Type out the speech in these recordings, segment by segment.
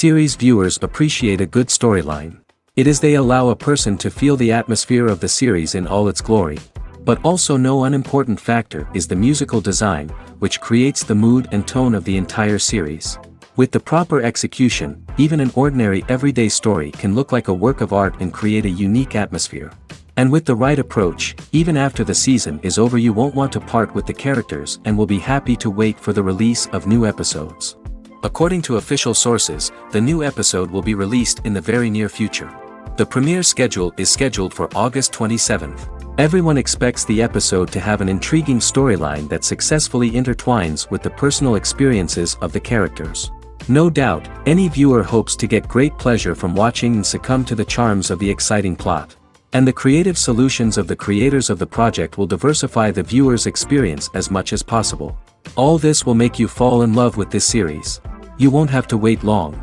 Series viewers appreciate a good storyline. It is they allow a person to feel the atmosphere of the series in all its glory. But also no unimportant factor is the musical design, which creates the mood and tone of the entire series. With the proper execution, even an ordinary everyday story can look like a work of art and create a unique atmosphere. And with the right approach, even after the season is over you won't want to part with the characters and will be happy to wait for the release of new episodes. According to official sources, the new episode will be released in the very near future. The premiere schedule is scheduled for August 27th. Everyone expects the episode to have an intriguing storyline that successfully intertwines with the personal experiences of the characters. No doubt, any viewer hopes to get great pleasure from watching and succumb to the charms of the exciting plot. And the creative solutions of the creators of the project will diversify the viewer's experience as much as possible. All this will make you fall in love with this series. You won't have to wait long.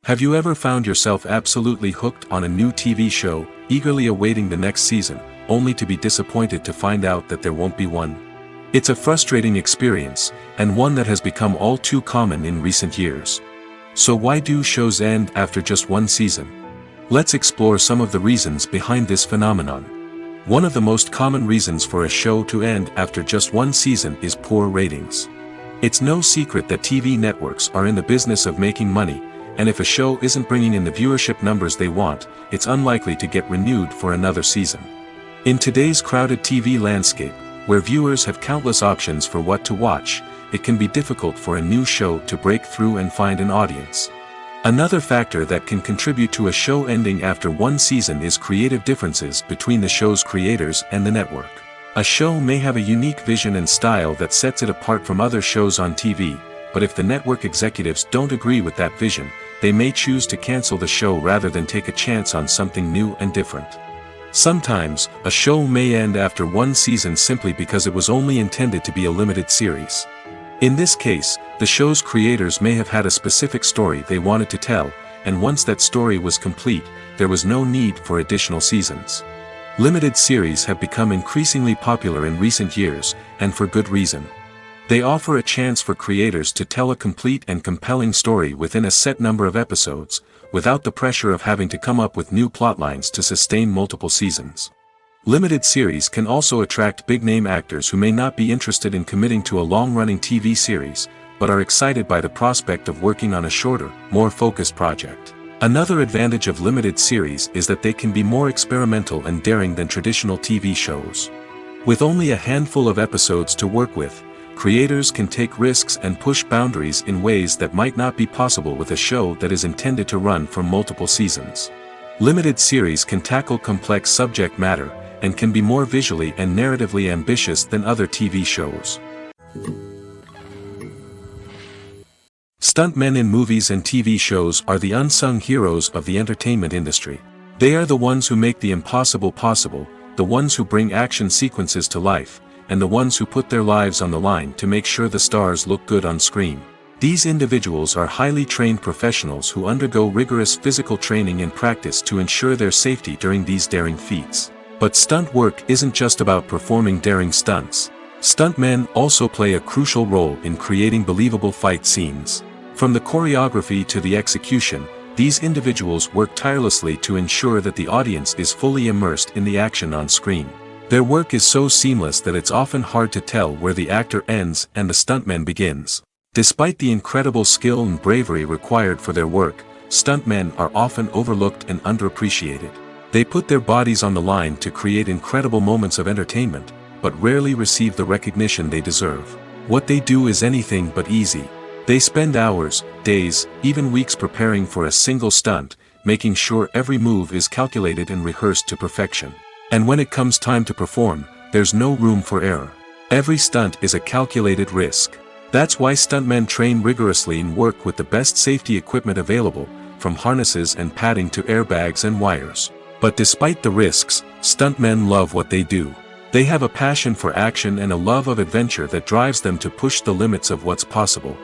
Have you ever found yourself absolutely hooked on a new TV show, eagerly awaiting the next season, only to be disappointed to find out that there won't be one? It's a frustrating experience, and one that has become all too common in recent years. So why do shows end after just one season? Let's explore some of the reasons behind this phenomenon. One of the most common reasons for a show to end after just one season is poor ratings. It's no secret that TV networks are in the business of making money, and if a show isn't bringing in the viewership numbers they want, it's unlikely to get renewed for another season. In today's crowded TV landscape, where viewers have countless options for what to watch, it can be difficult for a new show to break through and find an audience. Another factor that can contribute to a show ending after one season is creative differences between the show's creators and the network. A show may have a unique vision and style that sets it apart from other shows on TV, but if the network executives don't agree with that vision, they may choose to cancel the show rather than take a chance on something new and different. Sometimes, a show may end after one season simply because it was only intended to be a limited series. In this case, the show's creators may have had a specific story they wanted to tell, and once that story was complete, there was no need for additional seasons. Limited series have become increasingly popular in recent years, and for good reason. They offer a chance for creators to tell a complete and compelling story within a set number of episodes, without the pressure of having to come up with new plotlines to sustain multiple seasons. Limited series can also attract big-name actors who may not be interested in committing to a long-running TV series, but are excited by the prospect of working on a shorter, more focused project. Another advantage of limited series is that they can be more experimental and daring than traditional TV shows. With only a handful of episodes to work with, creators can take risks and push boundaries in ways that might not be possible with a show that is intended to run for multiple seasons. Limited series can tackle complex subject matter, and can be more visually and narratively ambitious than other TV shows. Stuntmen in movies and TV shows are the unsung heroes of the entertainment industry. They are the ones who make the impossible possible, the ones who bring action sequences to life, and the ones who put their lives on the line to make sure the stars look good on screen. These individuals are highly trained professionals who undergo rigorous physical training and practice to ensure their safety during these daring feats. But stunt work isn't just about performing daring stunts. Stuntmen also play a crucial role in creating believable fight scenes. From the choreography to the execution, these individuals work tirelessly to ensure that the audience is fully immersed in the action on screen. Their work is so seamless that it's often hard to tell where the actor ends and the stuntman begins. Despite the incredible skill and bravery required for their work, stuntmen are often overlooked and underappreciated. They put their bodies on the line to create incredible moments of entertainment, but rarely receive the recognition they deserve. What they do is anything but easy. They spend hours, days, even weeks preparing for a single stunt, making sure every move is calculated and rehearsed to perfection. And when it comes time to perform, there's no room for error. Every stunt is a calculated risk. That's why stuntmen train rigorously and work with the best safety equipment available, from harnesses and padding to airbags and wires. But despite the risks, stuntmen love what they do. They have a passion for action and a love of adventure that drives them to push the limits of what's possible.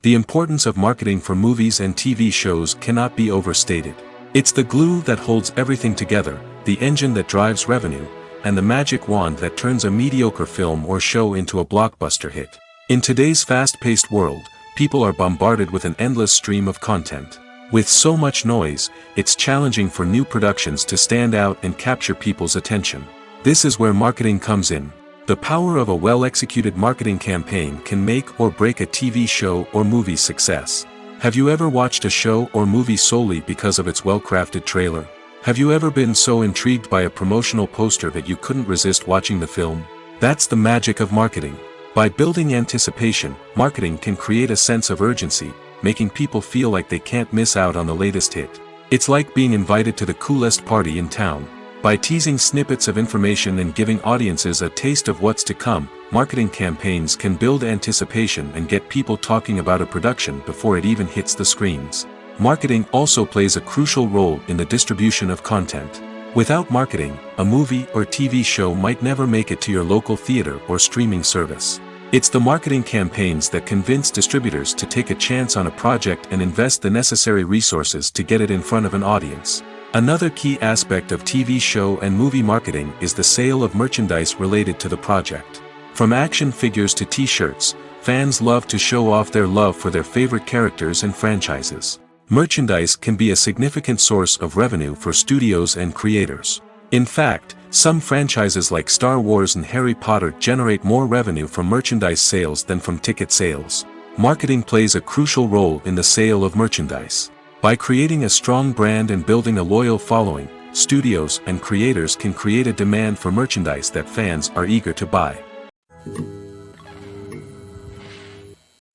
The importance of marketing for movies and TV shows cannot be overstated. It's the glue that holds everything together, the engine that drives revenue, and the magic wand that turns a mediocre film or show into a blockbuster hit. In today's fast-paced world, people are bombarded with an endless stream of content. With so much noise, it's challenging for new productions to stand out and capture people's attention. This is where marketing comes in. The power of a well-executed marketing campaign can make or break a TV show or movie's success. Have you ever watched a show or movie solely because of its well-crafted trailer? Have you ever been so intrigued by a promotional poster that you couldn't resist watching the film? That's the magic of marketing. By building anticipation, marketing can create a sense of urgency, making people feel like they can't miss out on the latest hit. It's like being invited to the coolest party in town. By teasing snippets of information and giving audiences a taste of what's to come, marketing campaigns can build anticipation and get people talking about a production before it even hits the screens. Marketing also plays a crucial role in the distribution of content. Without marketing, a movie or TV show might never make it to your local theater or streaming service. It's the marketing campaigns that convince distributors to take a chance on a project and invest the necessary resources to get it in front of an audience. Another key aspect of TV show and movie marketing is the sale of merchandise related to the project. From action figures to t-shirts, fans love to show off their love for their favorite characters and franchises. Merchandise can be a significant source of revenue for studios and creators. In fact, some franchises like Star Wars and Harry Potter generate more revenue from merchandise sales than from ticket sales. Marketing plays a crucial role in the sale of merchandise. By creating a strong brand and building a loyal following, studios and creators can create a demand for merchandise that fans are eager to buy.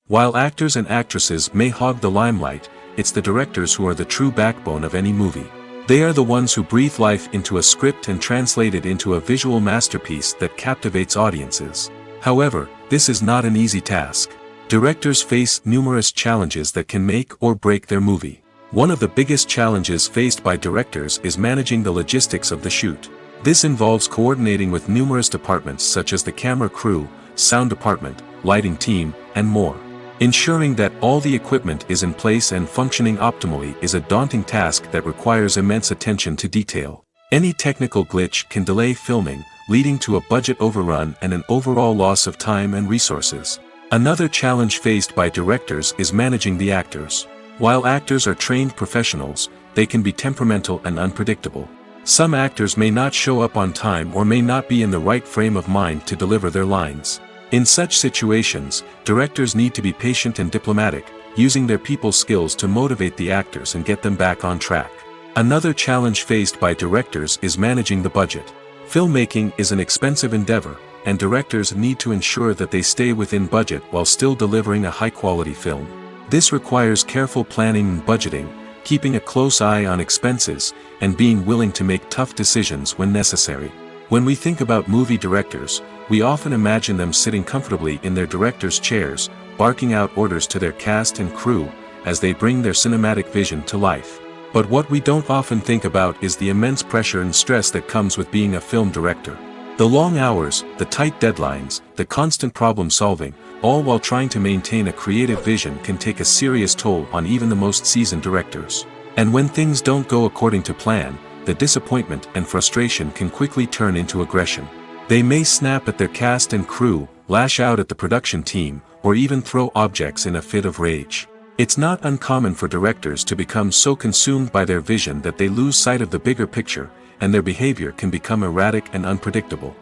While actors and actresses may hog the limelight, it's the directors who are the true backbone of any movie. They are the ones who breathe life into a script and translate it into a visual masterpiece that captivates audiences. However, this is not an easy task. Directors face numerous challenges that can make or break their movie. One of the biggest challenges faced by directors is managing the logistics of the shoot. This involves coordinating with numerous departments such as the camera crew, sound department, lighting team, and more. Ensuring that all the equipment is in place and functioning optimally is a daunting task that requires immense attention to detail. Any technical glitch can delay filming, leading to a budget overrun and an overall loss of time and resources. Another challenge faced by directors is managing the actors. While actors are trained professionals, they can be temperamental and unpredictable. Some actors may not show up on time or may not be in the right frame of mind to deliver their lines. In such situations, directors need to be patient and diplomatic, using their people skills to motivate the actors and get them back on track. Another challenge faced by directors is managing the budget. Filmmaking is an expensive endeavor, and directors need to ensure that they stay within budget while still delivering a high-quality film. This requires careful planning and budgeting, keeping a close eye on expenses, and being willing to make tough decisions when necessary. When we think about movie directors, we often imagine them sitting comfortably in their director's chairs, barking out orders to their cast and crew, as they bring their cinematic vision to life. But what we don't often think about is the immense pressure and stress that comes with being a film director. The long hours, the tight deadlines, the constant problem-solving, all while trying to maintain a creative vision can take a serious toll on even the most seasoned directors. And when things don't go according to plan, the disappointment and frustration can quickly turn into aggression. They may snap at their cast and crew, lash out at the production team, or even throw objects in a fit of rage. It's not uncommon for directors to become so consumed by their vision that they lose sight of the bigger picture, and their behavior can become erratic and unpredictable.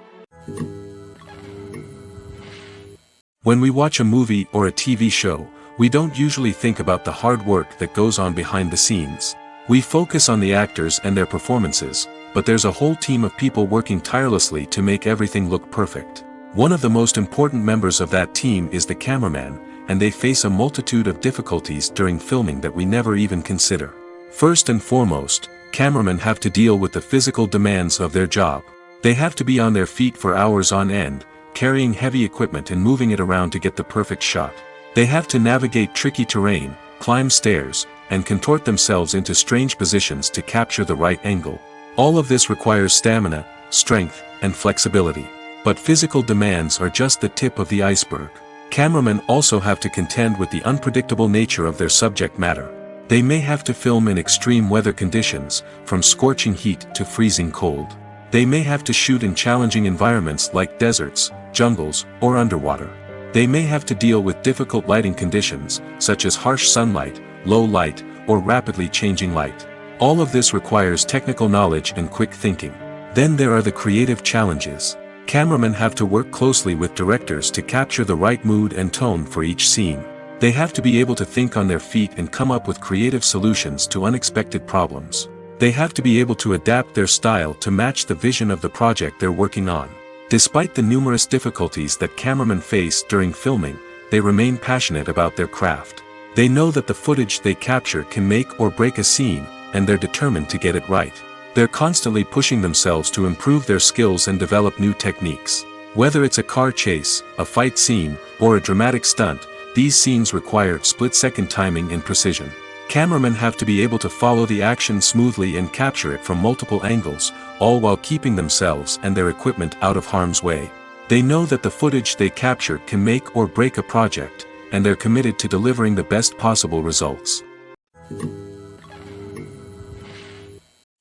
When we watch a movie or a TV show, we don't usually think about the hard work that goes on behind the scenes. We focus on the actors and their performances, but there's a whole team of people working tirelessly to make everything look perfect. One of the most important members of that team is the cameraman, and they face a multitude of difficulties during filming that we never even consider. First and foremost, cameramen have to deal with the physical demands of their job. They have to be on their feet for hours on end, carrying heavy equipment and moving it around to get the perfect shot. They have to navigate tricky terrain, climb stairs, and contort themselves into strange positions to capture the right angle. All of this requires stamina, strength, and flexibility. But physical demands are just the tip of the iceberg. Cameramen also have to contend with the unpredictable nature of their subject matter. They may have to film in extreme weather conditions, from scorching heat to freezing cold. They may have to shoot in challenging environments like deserts, jungles, or underwater. They may have to deal with difficult lighting conditions, such as harsh sunlight, low light, or rapidly changing light. All of this requires technical knowledge and quick thinking. Then there are the creative challenges. Cameramen have to work closely with directors to capture the right mood and tone for each scene. They have to be able to think on their feet and come up with creative solutions to unexpected problems. They have to be able to adapt their style to match the vision of the project they're working on. Despite the numerous difficulties that cameramen face during filming, they remain passionate about their craft. They know that the footage they capture can make or break a scene, and they're determined to get it right. They're constantly pushing themselves to improve their skills and develop new techniques. Whether it's a car chase, a fight scene, or a dramatic stunt, these scenes require split-second timing and precision. Cameramen have to be able to follow the action smoothly and capture it from multiple angles, all while keeping themselves and their equipment out of harm's way. They know that the footage they capture can make or break a project, and they're committed to delivering the best possible results.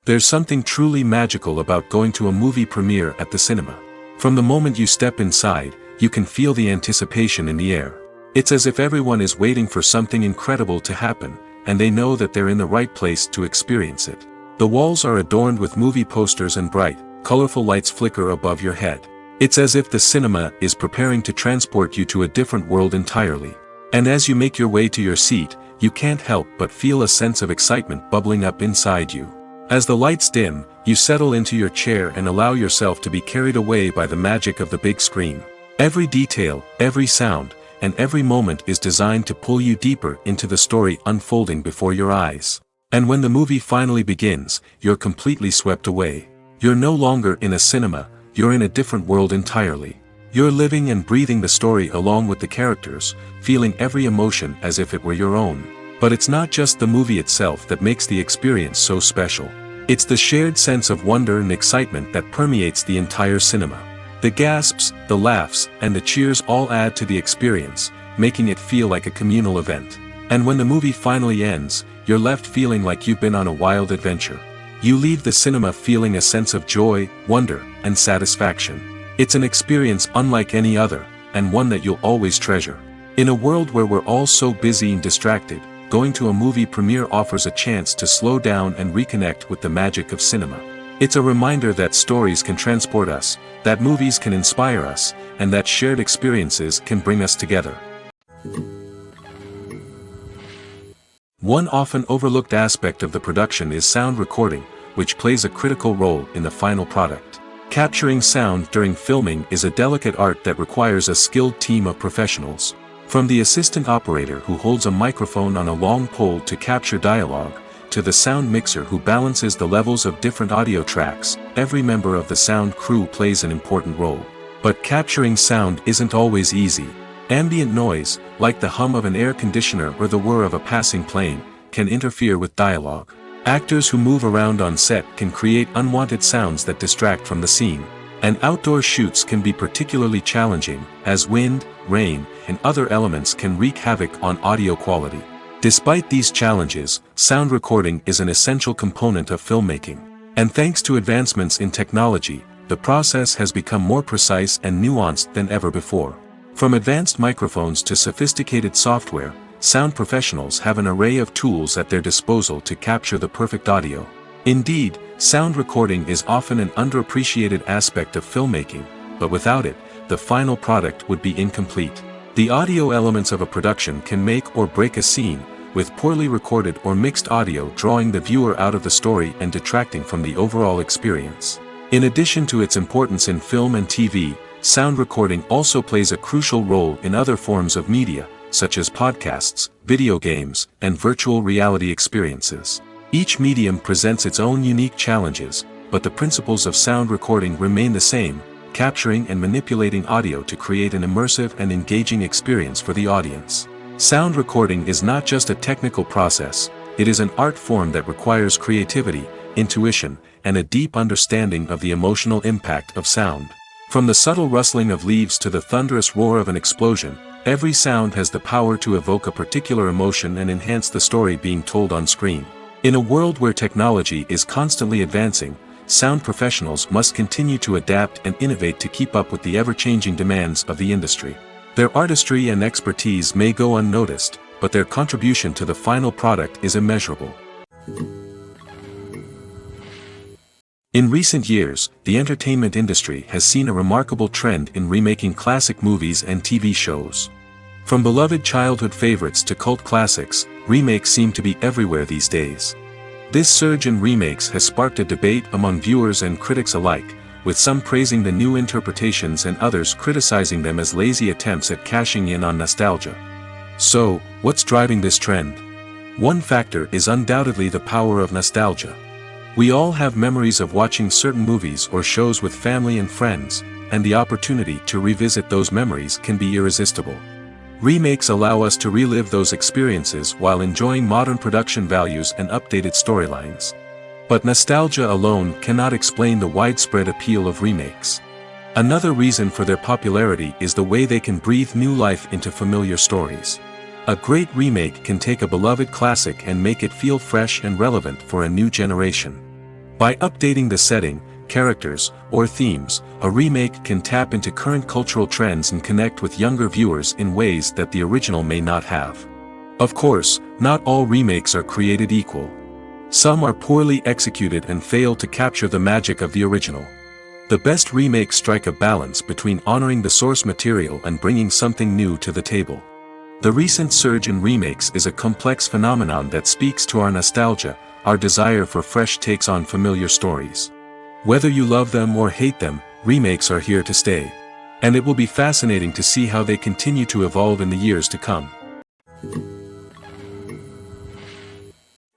There's something truly magical about going to a movie premiere at the cinema. From the moment you step inside, you can feel the anticipation in the air. It's as if everyone is waiting for something incredible to happen, and they know that they're in the right place to experience it. The walls are adorned with movie posters and bright, colorful lights flicker above your head. It's as if the cinema is preparing to transport you to a different world entirely. And as you make your way to your seat, you can't help but feel a sense of excitement bubbling up inside you. As the lights dim, you settle into your chair and allow yourself to be carried away by the magic of the big screen. Every detail, every sound, and every moment is designed to pull you deeper into the story unfolding before your eyes. And when the movie finally begins, you're completely swept away. You're no longer in a cinema, you're in a different world entirely. You're living and breathing the story along with the characters, feeling every emotion as if it were your own. But it's not just the movie itself that makes the experience so special. It's the shared sense of wonder and excitement that permeates the entire cinema. The gasps, the laughs, and the cheers all add to the experience, making it feel like a communal event. And when the movie finally ends, you're left feeling like you've been on a wild adventure. You leave the cinema feeling a sense of joy, wonder, and satisfaction. It's an experience unlike any other, and one that you'll always treasure. In a world where we're all so busy and distracted, going to a movie premiere offers a chance to slow down and reconnect with the magic of cinema. It's a reminder that stories can transport us, that movies can inspire us, and that shared experiences can bring us together. One often overlooked aspect of the production is sound recording, which plays a critical role in the final product. Capturing sound during filming is a delicate art that requires a skilled team of professionals. From the assistant operator who holds a microphone on a long pole to capture dialogue, to the sound mixer who balances the levels of different audio tracks, every member of the sound crew plays an important role. But capturing sound isn't always easy. Ambient noise, like the hum of an air conditioner or the whir of a passing plane, can interfere with dialogue. Actors who move around on set can create unwanted sounds that distract from the scene. And outdoor shoots can be particularly challenging, as wind, rain, and other elements can wreak havoc on audio quality. Despite these challenges, sound recording is an essential component of filmmaking. And thanks to advancements in technology, the process has become more precise and nuanced than ever before. From advanced microphones to sophisticated software, sound professionals have an array of tools at their disposal to capture the perfect audio. Indeed, sound recording is often an underappreciated aspect of filmmaking, but without it, the final product would be incomplete. The audio elements of a production can make or break a scene, with poorly recorded or mixed audio drawing the viewer out of the story and detracting from the overall experience. In addition to its importance in film and TV, sound recording also plays a crucial role in other forms of media, such as podcasts, video games, and virtual reality experiences. Each medium presents its own unique challenges, but the principles of sound recording remain the same, capturing and manipulating audio to create an immersive and engaging experience for the audience. Sound recording is not just a technical process, it is an art form that requires creativity, intuition, and a deep understanding of the emotional impact of sound. From the subtle rustling of leaves to the thunderous roar of an explosion, every sound has the power to evoke a particular emotion and enhance the story being told on screen. In a world where technology is constantly advancing, sound professionals must continue to adapt and innovate to keep up with the ever-changing demands of the industry. Their artistry and expertise may go unnoticed, but their contribution to the final product is immeasurable. In recent years, the entertainment industry has seen a remarkable trend in remaking classic movies and TV shows. From beloved childhood favorites to cult classics, remakes seem to be everywhere these days. This surge in remakes has sparked a debate among viewers and critics alike, with some praising the new interpretations and others criticizing them as lazy attempts at cashing in on nostalgia. So, what's driving this trend? One factor is undoubtedly the power of nostalgia. We all have memories of watching certain movies or shows with family and friends, and the opportunity to revisit those memories can be irresistible. Remakes allow us to relive those experiences while enjoying modern production values and updated storylines. But nostalgia alone cannot explain the widespread appeal of remakes. Another reason for their popularity is the way they can breathe new life into familiar stories. A great remake can take a beloved classic and make it feel fresh and relevant for a new generation. By updating the setting, characters, or themes, a remake can tap into current cultural trends and connect with younger viewers in ways that the original may not have. Of course, not all remakes are created equal. Some are poorly executed and fail to capture the magic of the original. The best remakes strike a balance between honoring the source material and bringing something new to the table. The recent surge in remakes is a complex phenomenon that speaks to our nostalgia, our desire for fresh takes on familiar stories. Whether you love them or hate them, remakes are here to stay. And it will be fascinating to see how they continue to evolve in the years to come.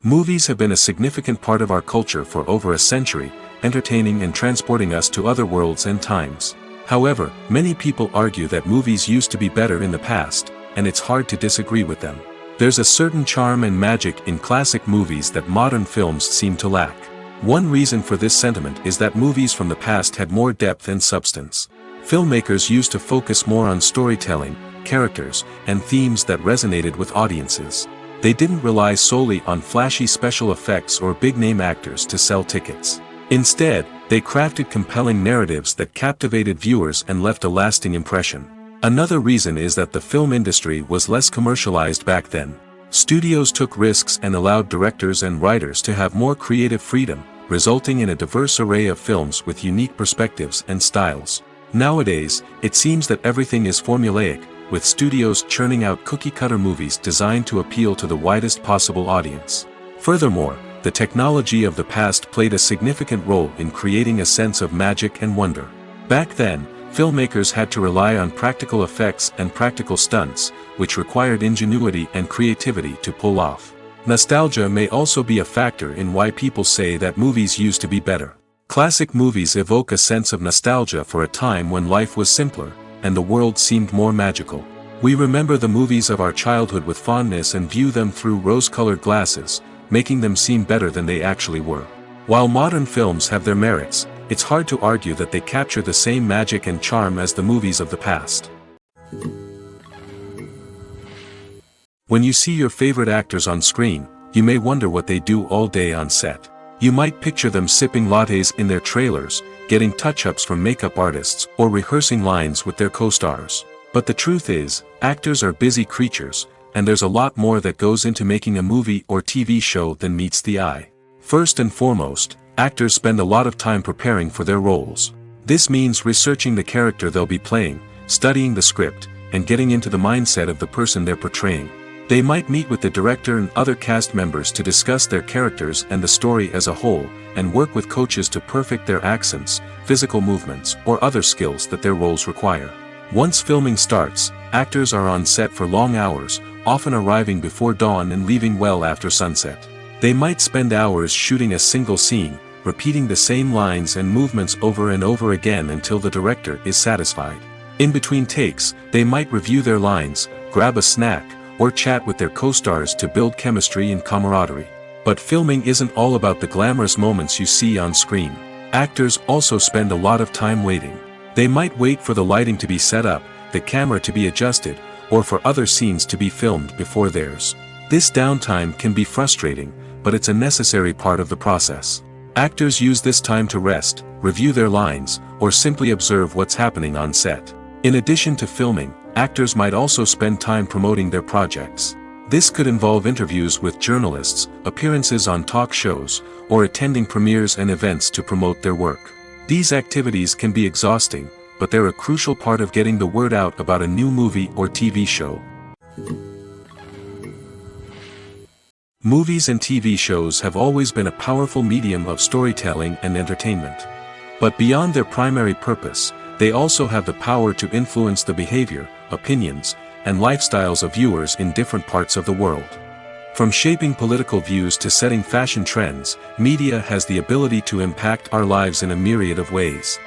Movies have been a significant part of our culture for over a century, entertaining and transporting us to other worlds and times. However, many people argue that movies used to be better in the past, and it's hard to disagree with them. There's a certain charm and magic in classic movies that modern films seem to lack. One reason for this sentiment is that movies from the past had more depth and substance. Filmmakers used to focus more on storytelling, characters, and themes that resonated with audiences. They didn't rely solely on flashy special effects or big-name actors to sell tickets. Instead, they crafted compelling narratives that captivated viewers and left a lasting impression. Another reason is that the film industry was less commercialized back then. Studios took risks and allowed directors and writers to have more creative freedom, resulting in a diverse array of films with unique perspectives and styles. Nowadays, it seems that everything is formulaic, with studios churning out cookie-cutter movies designed to appeal to the widest possible audience. Furthermore, the technology of the past played a significant role in creating a sense of magic and wonder. Back then, filmmakers had to rely on practical effects and practical stunts, which required ingenuity and creativity to pull off. Nostalgia may also be a factor in why people say that movies used to be better. Classic movies evoke a sense of nostalgia for a time when life was simpler, and the world seemed more magical. We remember the movies of our childhood with fondness and view them through rose-colored glasses, making them seem better than they actually were. While modern films have their merits, it's hard to argue that they capture the same magic and charm as the movies of the past. When you see your favorite actors on screen, you may wonder what they do all day on set. You might picture them sipping lattes in their trailers, getting touch-ups from makeup artists, or rehearsing lines with their co-stars. But the truth is, actors are busy creatures, and there's a lot more that goes into making a movie or TV show than meets the eye. First and foremost, actors spend a lot of time preparing for their roles. This means researching the character they'll be playing, studying the script, and getting into the mindset of the person they're portraying. They might meet with the director and other cast members to discuss their characters and the story as a whole, and work with coaches to perfect their accents, physical movements, or other skills that their roles require. Once filming starts, actors are on set for long hours, often arriving before dawn and leaving well after sunset. They might spend hours shooting a single scene, repeating the same lines and movements over and over again until the director is satisfied. In between takes, they might review their lines, grab a snack, or chat with their co-stars to build chemistry and camaraderie. But filming isn't all about the glamorous moments you see on screen. Actors also spend a lot of time waiting. They might wait for the lighting to be set up, the camera to be adjusted, or for other scenes to be filmed before theirs. This downtime can be frustrating, but it's a necessary part of the process. Actors use this time to rest, review their lines, or simply observe what's happening on set. In addition to filming, actors might also spend time promoting their projects. This could involve interviews with journalists, appearances on talk shows, or attending premieres and events to promote their work. These activities can be exhausting, but they're a crucial part of getting the word out about a new movie or TV show. Movies and TV shows have always been a powerful medium of storytelling and entertainment. But beyond their primary purpose, they also have the power to influence the behavior, opinions, and lifestyles of viewers in different parts of the world. From shaping political views to setting fashion trends, media has the ability to impact our lives in a myriad of ways.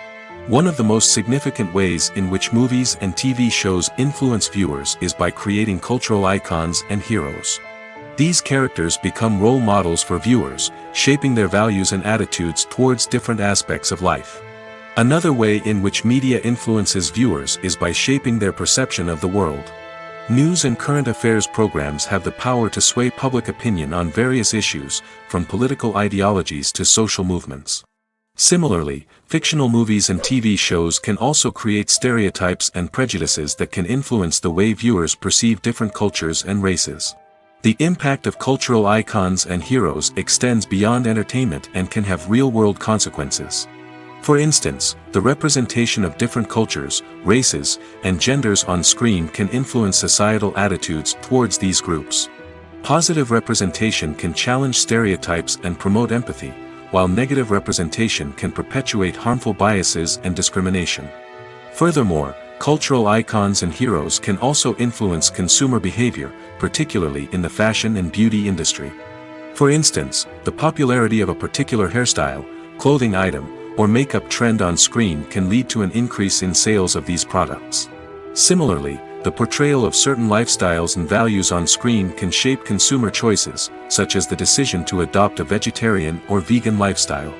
One of the most significant ways in which movies and TV shows influence viewers is by creating cultural icons and heroes. These characters become role models for viewers, shaping their values and attitudes towards different aspects of life. Another way in which media influences viewers is by shaping their perception of the world. News and current affairs programs have the power to sway public opinion on various issues, from political ideologies to social movements. Similarly, fictional movies and TV shows can also create stereotypes and prejudices that can influence the way viewers perceive different cultures and races. The impact of cultural icons and heroes extends beyond entertainment and can have real-world consequences. For instance, the representation of different cultures, races, and genders on screen can influence societal attitudes towards these groups. Positive representation can challenge stereotypes and promote empathy, while negative representation can perpetuate harmful biases and discrimination. Furthermore, cultural icons and heroes can also influence consumer behavior, particularly in the fashion and beauty industry. For instance, the popularity of a particular hairstyle, clothing item, or makeup trend on screen can lead to an increase in sales of these products. Similarly, the portrayal of certain lifestyles and values on screen can shape consumer choices, such as the decision to adopt a vegetarian or vegan lifestyle.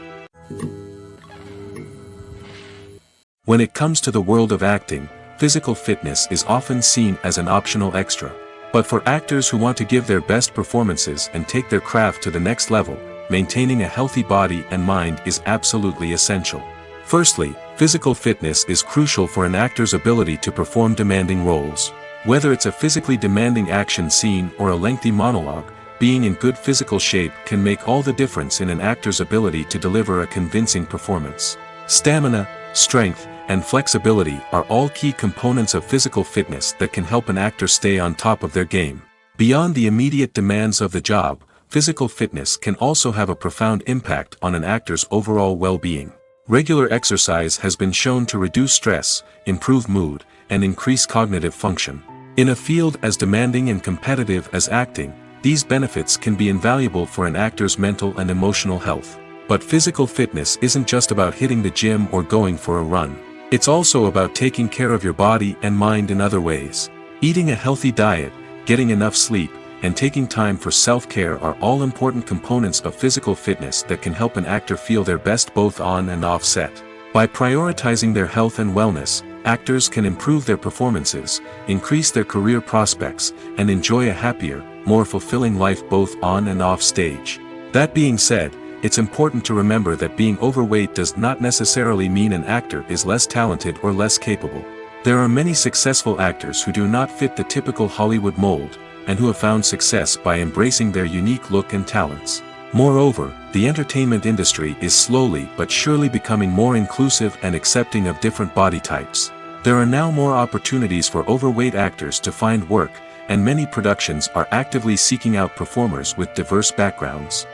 When it comes to the world of acting, physical fitness is often seen as an optional extra. But for actors who want to give their best performances and take their craft to the next level, maintaining a healthy body and mind is absolutely essential. Firstly, physical fitness is crucial for an actor's ability to perform demanding roles. Whether it's a physically demanding action scene or a lengthy monologue, being in good physical shape can make all the difference in an actor's ability to deliver a convincing performance. Stamina, strength, and flexibility are all key components of physical fitness that can help an actor stay on top of their game. Beyond the immediate demands of the job, physical fitness can also have a profound impact on an actor's overall well-being. Regular exercise has been shown to reduce stress, improve mood, and increase cognitive function. In a field as demanding and competitive as acting, these benefits can be invaluable for an actor's mental and emotional health. But physical fitness isn't just about hitting the gym or going for a run. It's also about taking care of your body and mind in other ways. Eating a healthy diet, getting enough sleep, and taking time for self-care are all important components of physical fitness that can help an actor feel their best both on and off set. By prioritizing their health and wellness, actors can improve their performances, increase their career prospects, and enjoy a happier, more fulfilling life both on and off stage. That being said, it's important to remember that being overweight does not necessarily mean an actor is less talented or less capable. There are many successful actors who do not fit the typical Hollywood mold, and who have found success by embracing their unique look and talents. Moreover, the entertainment industry is slowly but surely becoming more inclusive and accepting of different body types. There are now more opportunities for overweight actors to find work, and many productions are actively seeking out performers with diverse backgrounds.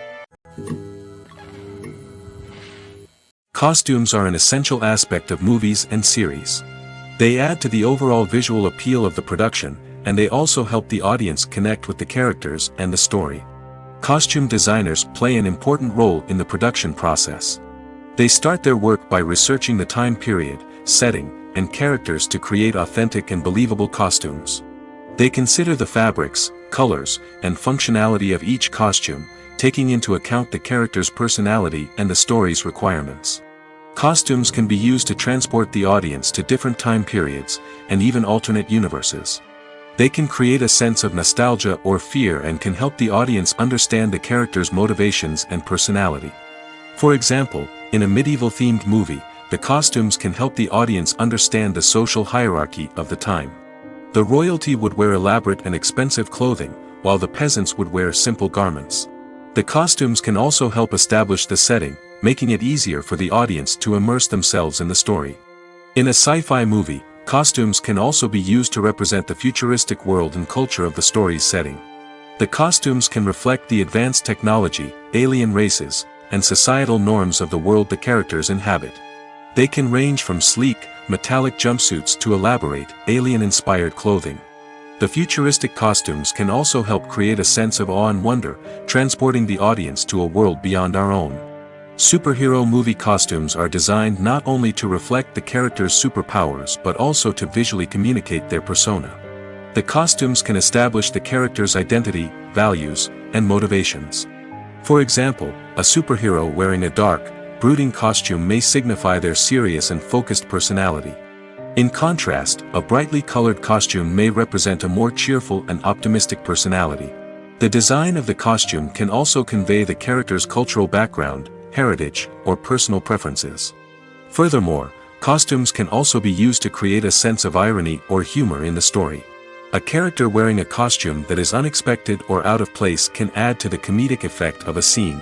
Costumes are an essential aspect of movies and series. They add to the overall visual appeal of the production, and they also help the audience connect with the characters and the story. Costume designers play an important role in the production process. They start their work by researching the time period, setting, and characters to create authentic and believable costumes. They consider the fabrics, colors, and functionality of each costume, taking into account the character's personality and the story's requirements. Costumes can be used to transport the audience to different time periods, and even alternate universes. They can create a sense of nostalgia or fear and can help the audience understand the character's motivations and personality. For example, in a medieval-themed movie, the costumes can help the audience understand the social hierarchy of the time. The royalty would wear elaborate and expensive clothing, while the peasants would wear simple garments. The costumes can also help establish the setting, making it easier for the audience to immerse themselves in the story. In a sci-fi movie, costumes can also be used to represent the futuristic world and culture of the story's setting. The costumes can reflect the advanced technology, alien races, and societal norms of the world the characters inhabit. They can range from sleek, metallic jumpsuits to elaborate, alien-inspired clothing. The futuristic costumes can also help create a sense of awe and wonder, transporting the audience to a world beyond our own. Superhero movie costumes are designed not only to reflect the character's superpowers but also to visually communicate their persona. The costumes can establish the character's identity, values, and motivations. For example, a superhero wearing a dark, brooding costume may signify their serious and focused personality. In contrast, a brightly colored costume may represent a more cheerful and optimistic personality. The design of the costume can also convey the character's cultural background, heritage, or personal preferences. Furthermore, costumes can also be used to create a sense of irony or humor in the story. A character wearing a costume that is unexpected or out of place can add to the comedic effect of a scene.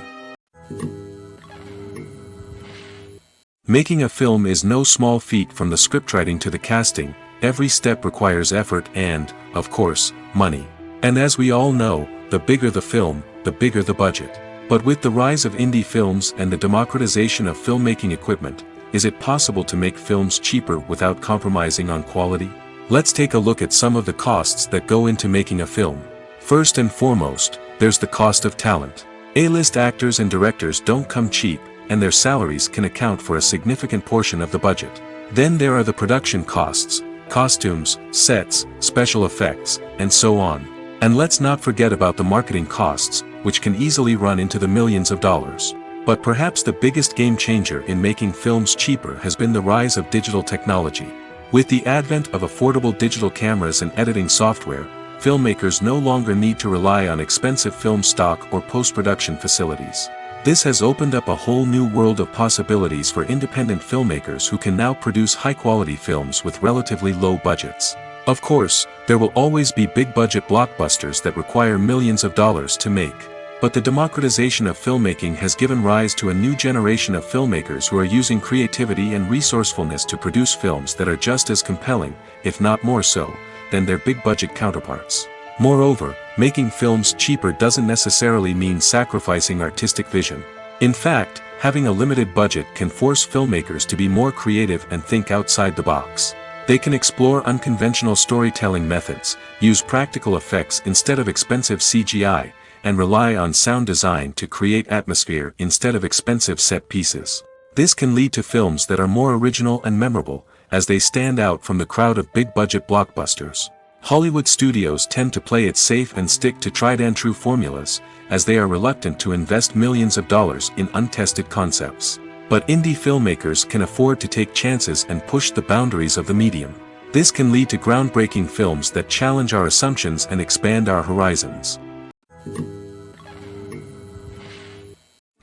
Making a film is no small feat. From the scriptwriting to the casting, every step requires effort and, of course, money. And as we all know, the bigger the film, the bigger the budget. But with the rise of indie films and the democratization of filmmaking equipment, is it possible to make films cheaper without compromising on quality? Let's take a look at some of the costs that go into making a film. First and foremost, there's the cost of talent. A-list actors and directors don't come cheap, and their salaries can account for a significant portion of the budget. Then there are the production costs, costumes, sets, special effects, and so on. And let's not forget about the marketing costs, which can easily run into the millions of dollars. But perhaps the biggest game changer in making films cheaper has been the rise of digital technology. With the advent of affordable digital cameras and editing software, filmmakers no longer need to rely on expensive film stock or post-production facilities. This has opened up a whole new world of possibilities for independent filmmakers who can now produce high-quality films with relatively low budgets. Of course, there will always be big-budget blockbusters that require millions of dollars to make. But the democratization of filmmaking has given rise to a new generation of filmmakers who are using creativity and resourcefulness to produce films that are just as compelling, if not more so, than their big-budget counterparts. Moreover, making films cheaper doesn't necessarily mean sacrificing artistic vision. In fact, having a limited budget can force filmmakers to be more creative and think outside the box. They can explore unconventional storytelling methods, use practical effects instead of expensive CGI, and rely on sound design to create atmosphere instead of expensive set pieces. This can lead to films that are more original and memorable, as they stand out from the crowd of big-budget blockbusters. Hollywood studios tend to play it safe and stick to tried-and-true formulas, as they are reluctant to invest millions of dollars in untested concepts. But indie filmmakers can afford to take chances and push the boundaries of the medium. This can lead to groundbreaking films that challenge our assumptions and expand our horizons.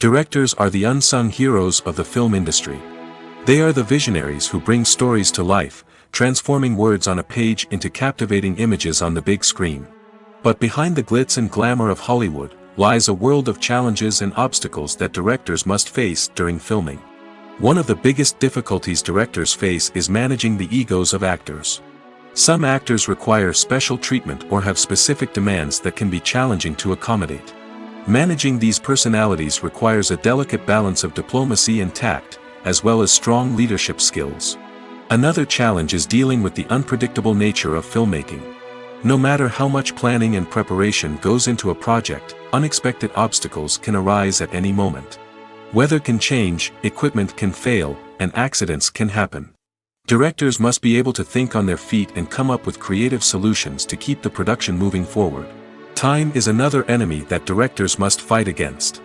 Directors are the unsung heroes of the film industry. They are the visionaries who bring stories to life, transforming words on a page into captivating images on the big screen. But behind the glitz and glamour of Hollywood lies a world of challenges and obstacles that directors must face during filming. One of the biggest difficulties directors face is managing the egos of actors. Some actors require special treatment or have specific demands that can be challenging to accommodate. Managing these personalities requires a delicate balance of diplomacy and tact, as well as strong leadership skills. Another challenge is dealing with the unpredictable nature of filmmaking. No matter how much planning and preparation goes into a project, unexpected obstacles can arise at any moment. Weather can change, equipment can fail, and accidents can happen. Directors must be able to think on their feet and come up with creative solutions to keep the production moving forward. Time is another enemy that directors must fight against.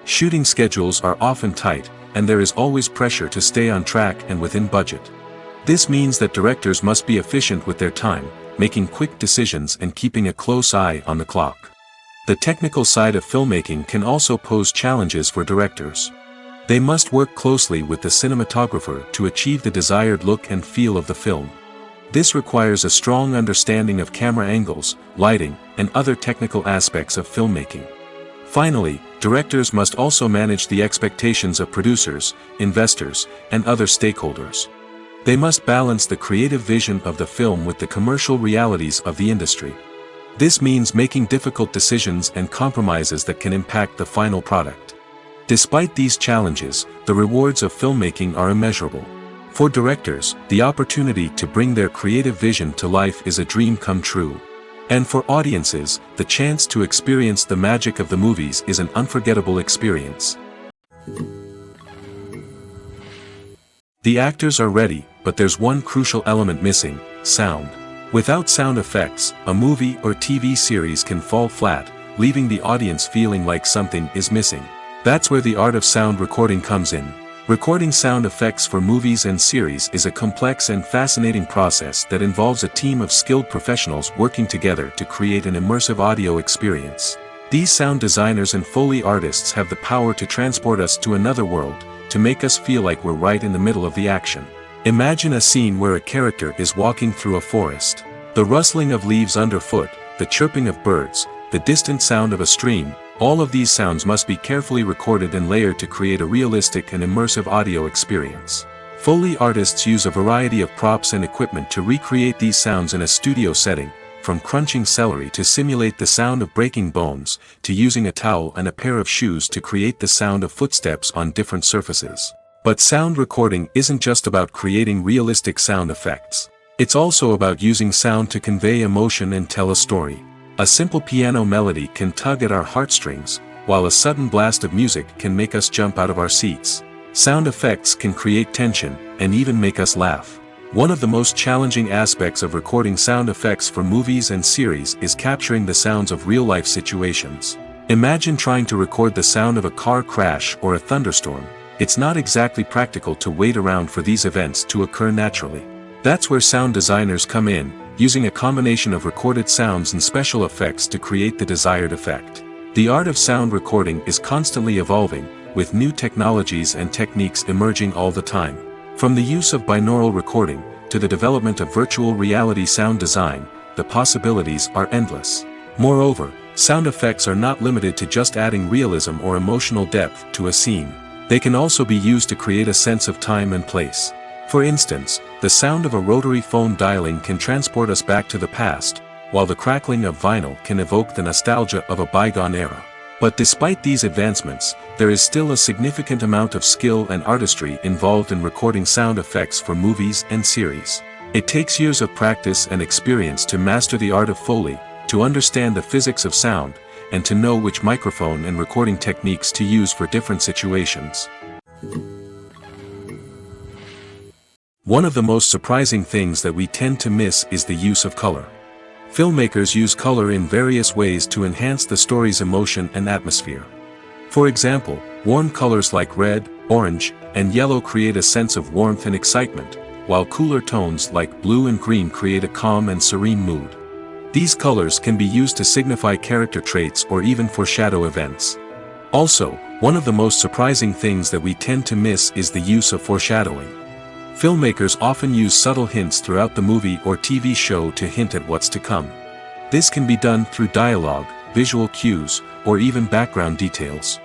Shooting schedules are often tight, and there is always pressure to stay on track and within budget. This means that directors must be efficient with their time, making quick decisions and keeping a close eye on the clock. The technical side of filmmaking can also pose challenges for directors. They must work closely with the cinematographer to achieve the desired look and feel of the film. This requires a strong understanding of camera angles, lighting, and other technical aspects of filmmaking. Finally, directors must also manage the expectations of producers, investors, and other stakeholders. They must balance the creative vision of the film with the commercial realities of the industry. This means making difficult decisions and compromises that can impact the final product. Despite these challenges, the rewards of filmmaking are immeasurable. For directors, the opportunity to bring their creative vision to life is a dream come true. And for audiences, the chance to experience the magic of the movies is an unforgettable experience. The actors are ready, but there's one crucial element missing: sound. Without sound effects, a movie or TV series can fall flat, leaving the audience feeling like something is missing. That's where the art of sound recording comes in. Recording sound effects for movies and series is a complex and fascinating process that involves a team of skilled professionals working together to create an immersive audio experience. These sound designers and Foley artists have the power to transport us to another world, to make us feel like we're right in the middle of the action. Imagine a scene where a character is walking through a forest. The rustling of leaves underfoot, the chirping of birds, the distant sound of a stream, all of these sounds must be carefully recorded and layered to create a realistic and immersive audio experience. Foley artists use a variety of props and equipment to recreate these sounds in a studio setting, from crunching celery to simulate the sound of breaking bones, to using a towel and a pair of shoes to create the sound of footsteps on different surfaces. But sound recording isn't just about creating realistic sound effects. It's also about using sound to convey emotion and tell a story. A simple piano melody can tug at our heartstrings, while a sudden blast of music can make us jump out of our seats. Sound effects can create tension, and even make us laugh. One of the most challenging aspects of recording sound effects for movies and series is capturing the sounds of real-life situations. Imagine trying to record the sound of a car crash or a thunderstorm. It's not exactly practical to wait around for these events to occur naturally. That's where sound designers come in, using a combination of recorded sounds and special effects to create the desired effect. The art of sound recording is constantly evolving, with new technologies and techniques emerging all the time. From the use of binaural recording, to the development of virtual reality sound design, the possibilities are endless. Moreover, sound effects are not limited to just adding realism or emotional depth to a scene. They can also be used to create a sense of time and place. For instance, the sound of a rotary phone dialing can transport us back to the past, while the crackling of vinyl can evoke the nostalgia of a bygone era. But despite these advancements, there is still a significant amount of skill and artistry involved in recording sound effects for movies and series. It takes years of practice and experience to master the art of Foley, to understand the physics of sound, and to know which microphone and recording techniques to use for different situations. One of the most surprising things that we tend to miss is the use of color. Filmmakers use color in various ways to enhance the story's emotion and atmosphere. For example, warm colors like red, orange, and yellow create a sense of warmth and excitement, while cooler tones like blue and green create a calm and serene mood. These colors can be used to signify character traits or even foreshadow events. Also, one of the most surprising things that we tend to miss is the use of foreshadowing. Filmmakers often use subtle hints throughout the movie or TV show to hint at what's to come. This can be done through dialogue, visual cues, or even background details.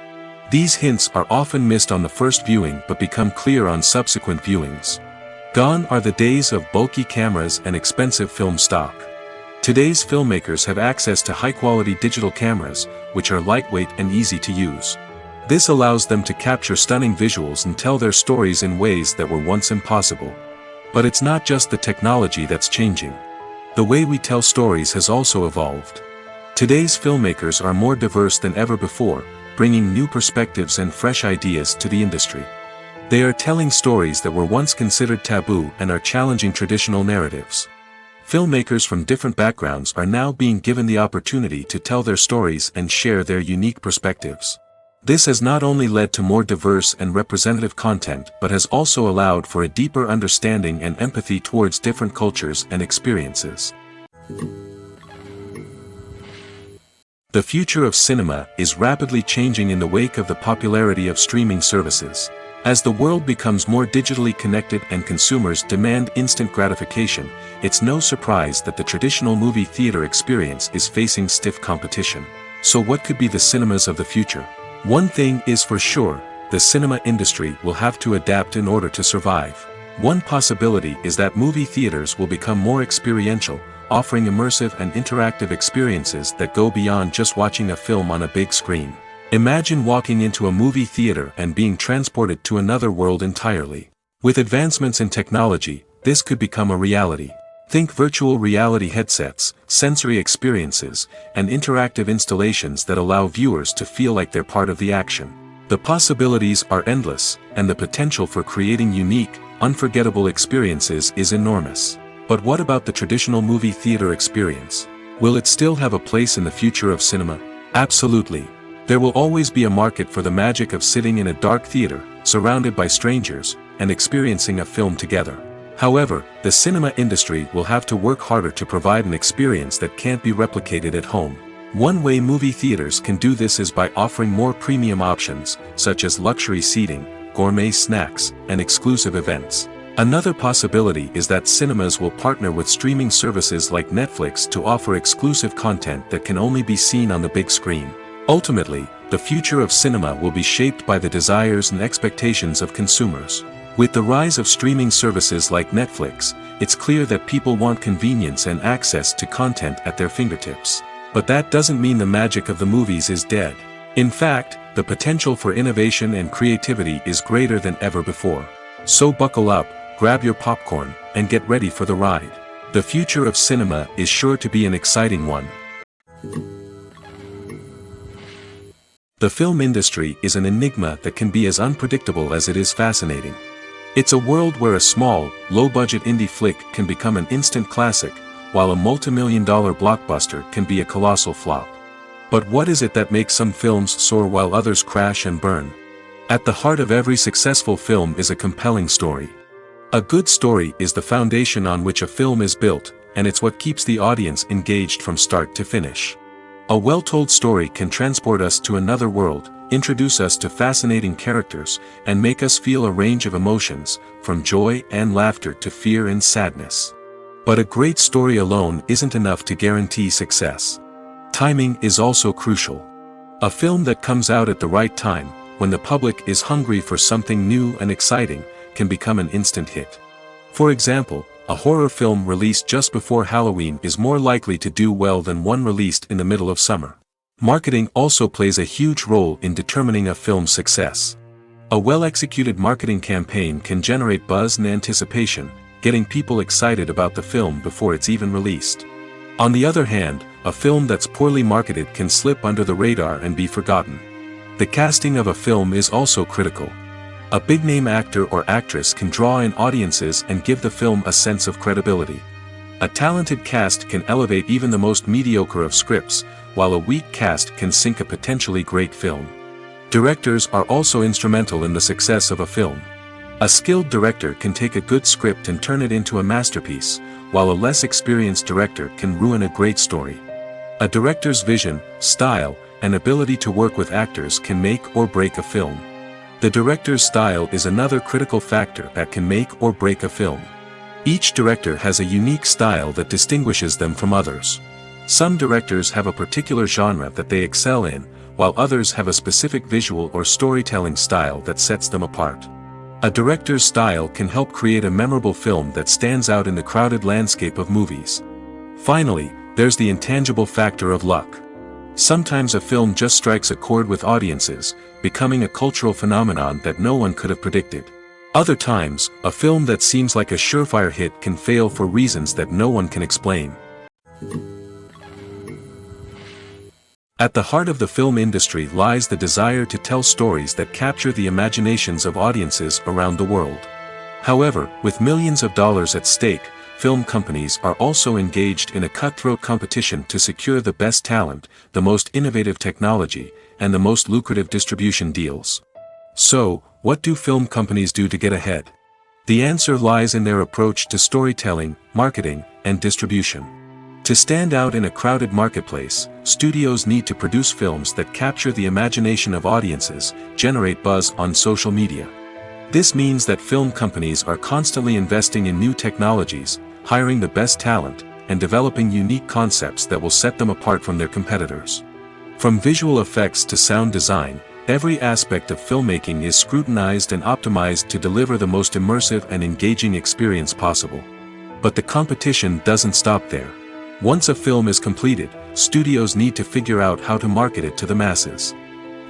These hints are often missed on the first viewing but become clear on subsequent viewings. Gone are the days of bulky cameras and expensive film stock. Today's filmmakers have access to high-quality digital cameras, which are lightweight and easy to use. This allows them to capture stunning visuals and tell their stories in ways that were once impossible. But it's not just the technology that's changing. The way we tell stories has also evolved. Today's filmmakers are more diverse than ever before, bringing new perspectives and fresh ideas to the industry. They are telling stories that were once considered taboo and are challenging traditional narratives. Filmmakers from different backgrounds are now being given the opportunity to tell their stories and share their unique perspectives. This has not only led to more diverse and representative content but has also allowed for a deeper understanding and empathy towards different cultures and experiences. The future of cinema is rapidly changing in the wake of the popularity of streaming services. As the world becomes more digitally connected and consumers demand instant gratification, it's no surprise that the traditional movie theater experience is facing stiff competition. So what could be the cinemas of the future? One thing is for sure, the cinema industry will have to adapt in order to survive. One possibility is that movie theaters will become more experiential, offering immersive and interactive experiences that go beyond just watching a film on a big screen. Imagine walking into a movie theater and being transported to another world entirely. With advancements in technology, this could become a reality. Think virtual reality headsets, sensory experiences, and interactive installations that allow viewers to feel like they're part of the action. The possibilities are endless, and the potential for creating unique, unforgettable experiences is enormous. But what about the traditional movie theater experience? Will it still have a place in the future of cinema? Absolutely. There will always be a market for the magic of sitting in a dark theater, surrounded by strangers, and experiencing a film together. However, the cinema industry will have to work harder to provide an experience that can't be replicated at home. One way movie theaters can do this is by offering more premium options, such as luxury seating, gourmet snacks, and exclusive events. Another possibility is that cinemas will partner with streaming services like Netflix to offer exclusive content that can only be seen on the big screen. Ultimately, the future of cinema will be shaped by the desires and expectations of consumers. With the rise of streaming services like Netflix, it's clear that people want convenience and access to content at their fingertips. But that doesn't mean the magic of the movies is dead. In fact, the potential for innovation and creativity is greater than ever before. So buckle up, grab your popcorn, and get ready for the ride. The future of cinema is sure to be an exciting one. The film industry is an enigma that can be as unpredictable as it is fascinating. It's a world where a small, low-budget indie flick can become an instant classic, while a multi-million-dollar blockbuster can be a colossal flop. But what is it that makes some films soar while others crash and burn? At the heart of every successful film is a compelling story. A good story is the foundation on which a film is built, and it's what keeps the audience engaged from start to finish. A well-told story can transport us to another world, introduce us to fascinating characters, and make us feel a range of emotions, from joy and laughter to fear and sadness. But a great story alone isn't enough to guarantee success. Timing is also crucial. A film that comes out at the right time, when the public is hungry for something new and exciting, can become an instant hit. For example, a horror film released just before Halloween is more likely to do well than one released in the middle of summer. Marketing also plays a huge role in determining a film's success. A well-executed marketing campaign can generate buzz and anticipation, getting people excited about the film before it's even released. On the other hand, a film that's poorly marketed can slip under the radar and be forgotten. The casting of a film is also critical. A big-name actor or actress can draw in audiences and give the film a sense of credibility. A talented cast can elevate even the most mediocre of scripts, while a weak cast can sink a potentially great film. Directors are also instrumental in the success of a film. A skilled director can take a good script and turn it into a masterpiece, while a less experienced director can ruin a great story. A director's vision, style, and ability to work with actors can make or break a film. The director's style is another critical factor that can make or break a film. Each director has a unique style that distinguishes them from others. Some directors have a particular genre that they excel in, while others have a specific visual or storytelling style that sets them apart. A director's style can help create a memorable film that stands out in the crowded landscape of movies. Finally, there's the intangible factor of luck. Sometimes a film just strikes a chord with audiences, becoming a cultural phenomenon that no one could have predicted. Other times, a film that seems like a surefire hit can fail for reasons that no one can explain. At the heart of the film industry lies the desire to tell stories that capture the imaginations of audiences around the world. However, with millions of dollars at stake, film companies are also engaged in a cutthroat competition to secure the best talent, the most innovative technology, and the most lucrative distribution deals. So, what do film companies do to get ahead? The answer lies in their approach to storytelling, marketing, and distribution. To stand out in a crowded marketplace, studios need to produce films that capture the imagination of audiences, generate buzz on social media. This means that film companies are constantly investing in new technologies, hiring the best talent, and developing unique concepts that will set them apart from their competitors. From visual effects to sound design, every aspect of filmmaking is scrutinized and optimized to deliver the most immersive and engaging experience possible. But the competition doesn't stop there. Once a film is completed, studios need to figure out how to market it to the masses.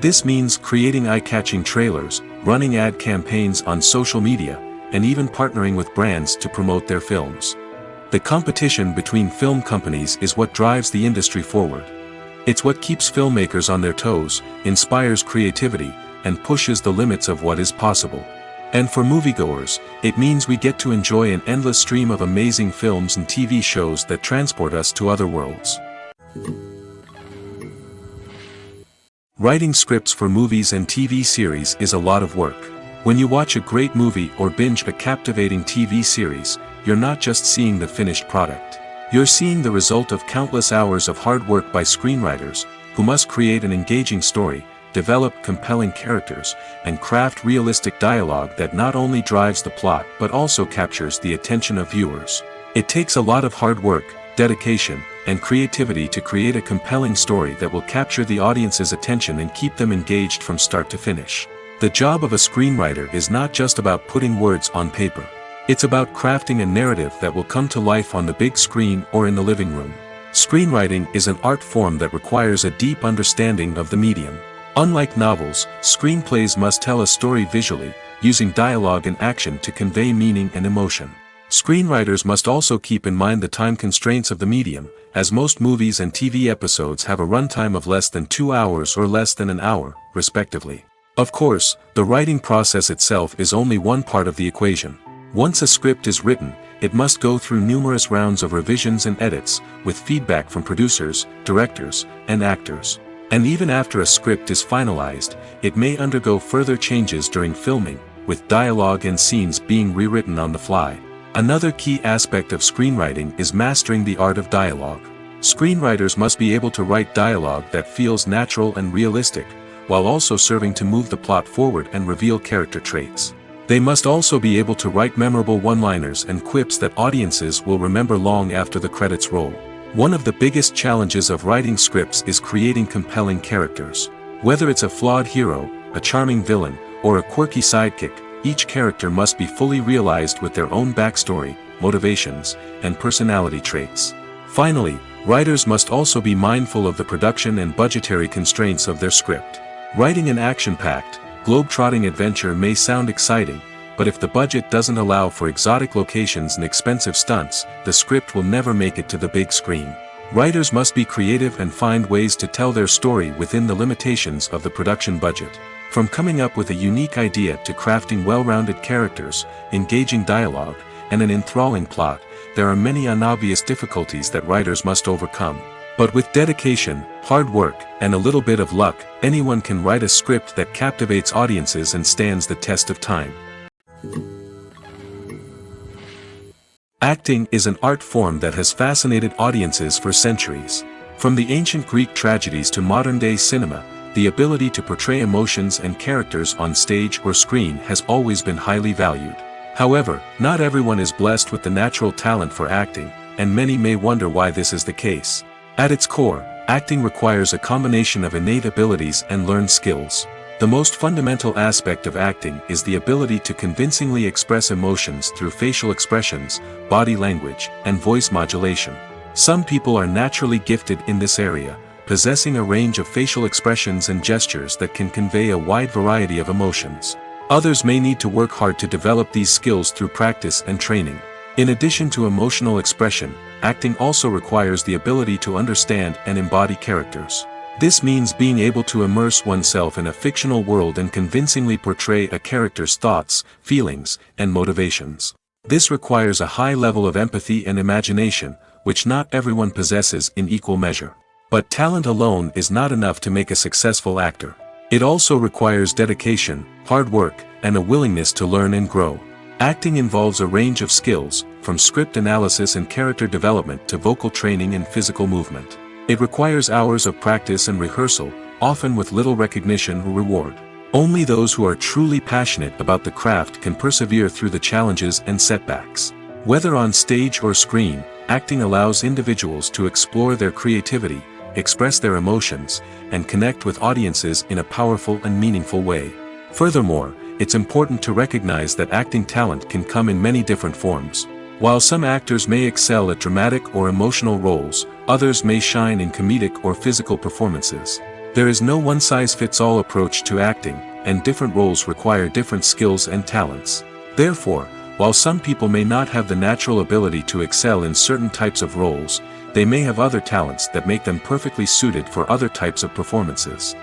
This means creating eye-catching trailers, running ad campaigns on social media, and even partnering with brands to promote their films. The competition between film companies is what drives the industry forward. It's what keeps filmmakers on their toes, inspires creativity, and pushes the limits of what is possible. And for moviegoers, it means we get to enjoy an endless stream of amazing films and TV shows that transport us to other worlds. Writing scripts for movies and TV series is a lot of work. When you watch a great movie or binge a captivating TV series, you're not just seeing the finished product. You're seeing the result of countless hours of hard work by screenwriters, who must create an engaging story, develop compelling characters, and craft realistic dialogue that not only drives the plot but also captures the attention of viewers. It takes a lot of hard work, dedication, and creativity to create a compelling story that will capture the audience's attention and keep them engaged from start to finish. The job of a screenwriter is not just about putting words on paper. It's about crafting a narrative that will come to life on the big screen or in the living room. Screenwriting is an art form that requires a deep understanding of the medium. Unlike novels, screenplays must tell a story visually, using dialogue and action to convey meaning and emotion. Screenwriters must also keep in mind the time constraints of the medium, as most movies and TV episodes have a runtime of less than 2 hours or less than an hour, respectively. Of course, the writing process itself is only one part of the equation. Once a script is written, it must go through numerous rounds of revisions and edits, with feedback from producers, directors, and actors. And even after a script is finalized, it may undergo further changes during filming, with dialogue and scenes being rewritten on the fly. Another key aspect of screenwriting is mastering the art of dialogue. Screenwriters must be able to write dialogue that feels natural and realistic, while also serving to move the plot forward and reveal character traits. They must also be able to write memorable one-liners and quips that audiences will remember long after the credits roll. One of the biggest challenges of writing scripts is creating compelling characters. Whether it's a flawed hero, a charming villain, or a quirky sidekick, each character must be fully realized with their own backstory, motivations, and personality traits. Finally, writers must also be mindful of the production and budgetary constraints of their script. Writing an action-packed, globe-trotting adventure may sound exciting, but if the budget doesn't allow for exotic locations and expensive stunts, the script will never make it to the big screen. Writers must be creative and find ways to tell their story within the limitations of the production budget. From coming up with a unique idea to crafting well-rounded characters, engaging dialogue, and an enthralling plot, there are many unobvious difficulties that writers must overcome. But with dedication, hard work, and a little bit of luck, anyone can write a script that captivates audiences and stands the test of time. Acting is an art form that has fascinated audiences for centuries. From the ancient Greek tragedies to modern-day cinema, the ability to portray emotions and characters on stage or screen has always been highly valued. However, not everyone is blessed with the natural talent for acting, and many may wonder why this is the case. At its core, acting requires a combination of innate abilities and learned skills. The most fundamental aspect of acting is the ability to convincingly express emotions through facial expressions, body language, and voice modulation. Some people are naturally gifted in this area, possessing a range of facial expressions and gestures that can convey a wide variety of emotions. Others may need to work hard to develop these skills through practice and training. In addition to emotional expression, acting also requires the ability to understand and embody characters. This means being able to immerse oneself in a fictional world and convincingly portray a character's thoughts, feelings, and motivations. This requires a high level of empathy and imagination, which not everyone possesses in equal measure. But talent alone is not enough to make a successful actor. It also requires dedication, hard work, and a willingness to learn and grow. Acting involves a range of skills, from script analysis and character development to vocal training and physical movement. It requires hours of practice and rehearsal, often with little recognition or reward. Only those who are truly passionate about the craft can persevere through the challenges and setbacks. Whether on stage or screen, acting allows individuals to explore their creativity, express their emotions, and connect with audiences in a powerful and meaningful way. Furthermore, it's important to recognize that acting talent can come in many different forms. While some actors may excel at dramatic or emotional roles, others may shine in comedic or physical performances. There is no one-size-fits-all approach to acting, and different roles require different skills and talents. Therefore, while some people may not have the natural ability to excel in certain types of roles, they may have other talents that make them perfectly suited for other types of performances.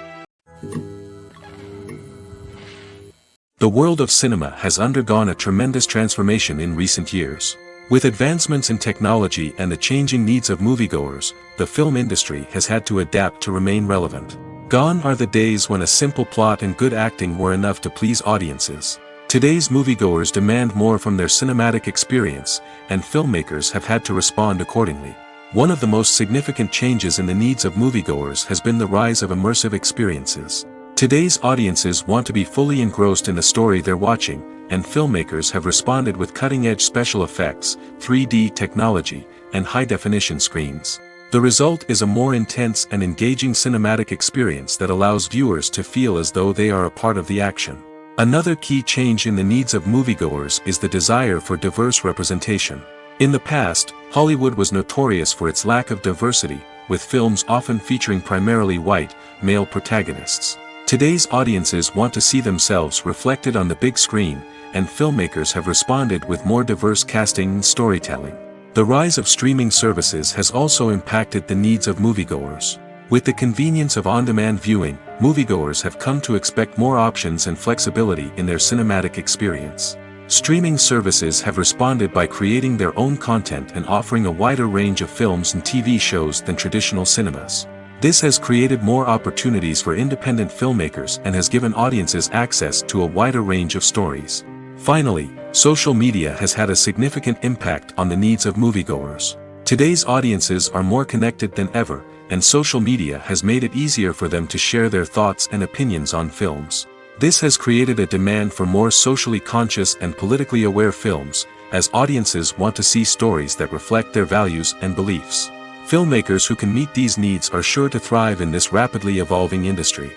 The world of cinema has undergone a tremendous transformation in recent years. With advancements in technology and the changing needs of moviegoers, the film industry has had to adapt to remain relevant. Gone are the days when a simple plot and good acting were enough to please audiences. Today's moviegoers demand more from their cinematic experience, and filmmakers have had to respond accordingly. One of the most significant changes in the needs of moviegoers has been the rise of immersive experiences. Today's audiences want to be fully engrossed in the story they're watching, and filmmakers have responded with cutting-edge special effects, 3D technology, and high-definition screens. The result is a more intense and engaging cinematic experience that allows viewers to feel as though they are a part of the action. Another key change in the needs of moviegoers is the desire for diverse representation. In the past, Hollywood was notorious for its lack of diversity, with films often featuring primarily white, male protagonists. Today's audiences want to see themselves reflected on the big screen, and filmmakers have responded with more diverse casting and storytelling. The rise of streaming services has also impacted the needs of moviegoers. With the convenience of on-demand viewing, moviegoers have come to expect more options and flexibility in their cinematic experience. Streaming services have responded by creating their own content and offering a wider range of films and TV shows than traditional cinemas. This has created more opportunities for independent filmmakers and has given audiences access to a wider range of stories. Finally, social media has had a significant impact on the needs of moviegoers. Today's audiences are more connected than ever, and social media has made it easier for them to share their thoughts and opinions on films. This has created a demand for more socially conscious and politically aware films, as audiences want to see stories that reflect their values and beliefs. Filmmakers who can meet these needs are sure to thrive in this rapidly evolving industry.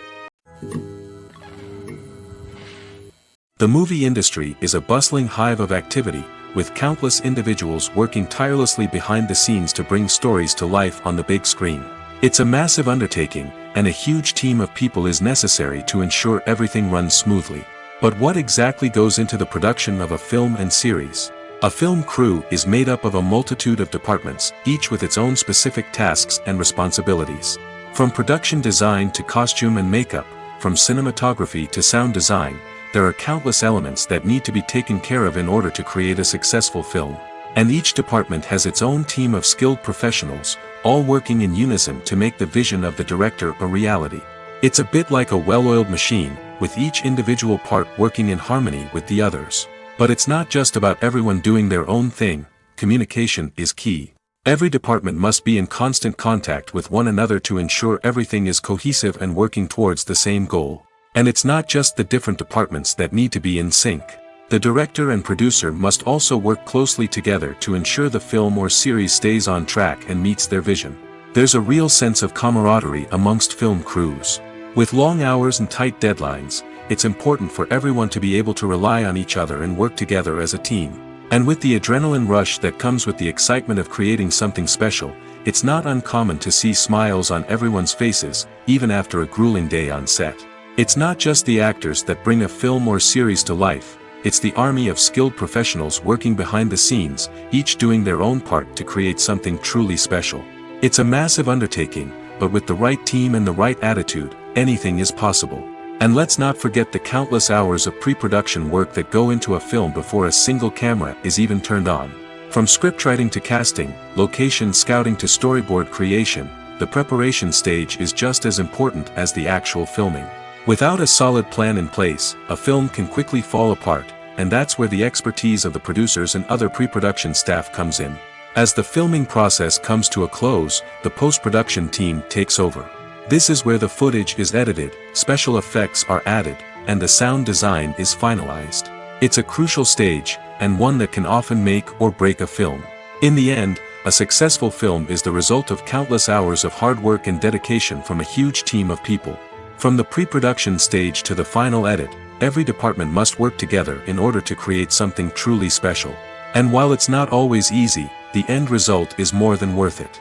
The movie industry is a bustling hive of activity, with countless individuals working tirelessly behind the scenes to bring stories to life on the big screen. It's a massive undertaking, and a huge team of people is necessary to ensure everything runs smoothly. But what exactly goes into the production of a film and series? A film crew is made up of a multitude of departments, each with its own specific tasks and responsibilities. From production design to costume and makeup, from cinematography to sound design, there are countless elements that need to be taken care of in order to create a successful film. And each department has its own team of skilled professionals, all working in unison to make the vision of the director a reality. It's a bit like a well-oiled machine, with each individual part working in harmony with the others. But it's not just about everyone doing their own thing. Communication is key. Every department must be in constant contact with one another to ensure everything is cohesive and working towards the same goal. And it's not just the different departments that need to be in sync. The director and producer must also work closely together to ensure the film or series stays on track and meets their vision. There's a real sense of camaraderie amongst film crews. With long hours and tight deadlines, it's important for everyone to be able to rely on each other and work together as a team. And with the adrenaline rush that comes with the excitement of creating something special, it's not uncommon to see smiles on everyone's faces, even after a grueling day on set. It's not just the actors that bring a film or series to life, it's the army of skilled professionals working behind the scenes, each doing their own part to create something truly special. It's a massive undertaking, but with the right team and the right attitude, anything is possible. And let's not forget the countless hours of pre-production work that go into a film before a single camera is even turned on. From scriptwriting to casting, location scouting to storyboard creation, the preparation stage is just as important as the actual filming. Without a solid plan in place, a film can quickly fall apart, and that's where the expertise of the producers and other pre-production staff comes in. As the filming process comes to a close, the post-production team takes over. This is where the footage is edited, special effects are added, and the sound design is finalized. It's a crucial stage, and one that can often make or break a film. In the end, a successful film is the result of countless hours of hard work and dedication from a huge team of people. From the pre-production stage to the final edit, every department must work together in order to create something truly special. And while it's not always easy, the end result is more than worth it.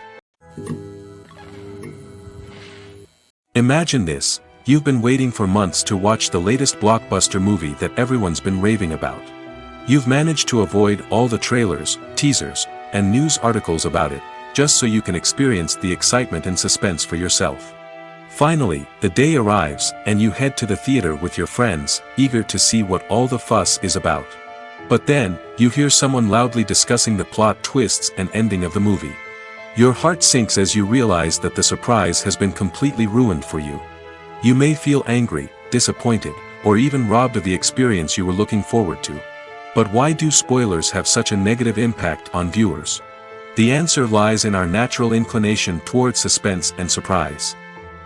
Imagine this: you've been waiting for months to watch the latest blockbuster movie that everyone's been raving about. You've managed to avoid all the trailers, teasers, and news articles about it, just so you can experience the excitement and suspense for yourself. Finally, the day arrives, and you head to the theater with your friends, eager to see what all the fuss is about. But then, you hear someone loudly discussing the plot twists and ending of the movie. Your heart sinks as you realize that the surprise has been completely ruined for you. You may feel angry, disappointed, or even robbed of the experience you were looking forward to. But why do spoilers have such a negative impact on viewers? The answer lies in our natural inclination toward suspense and surprise.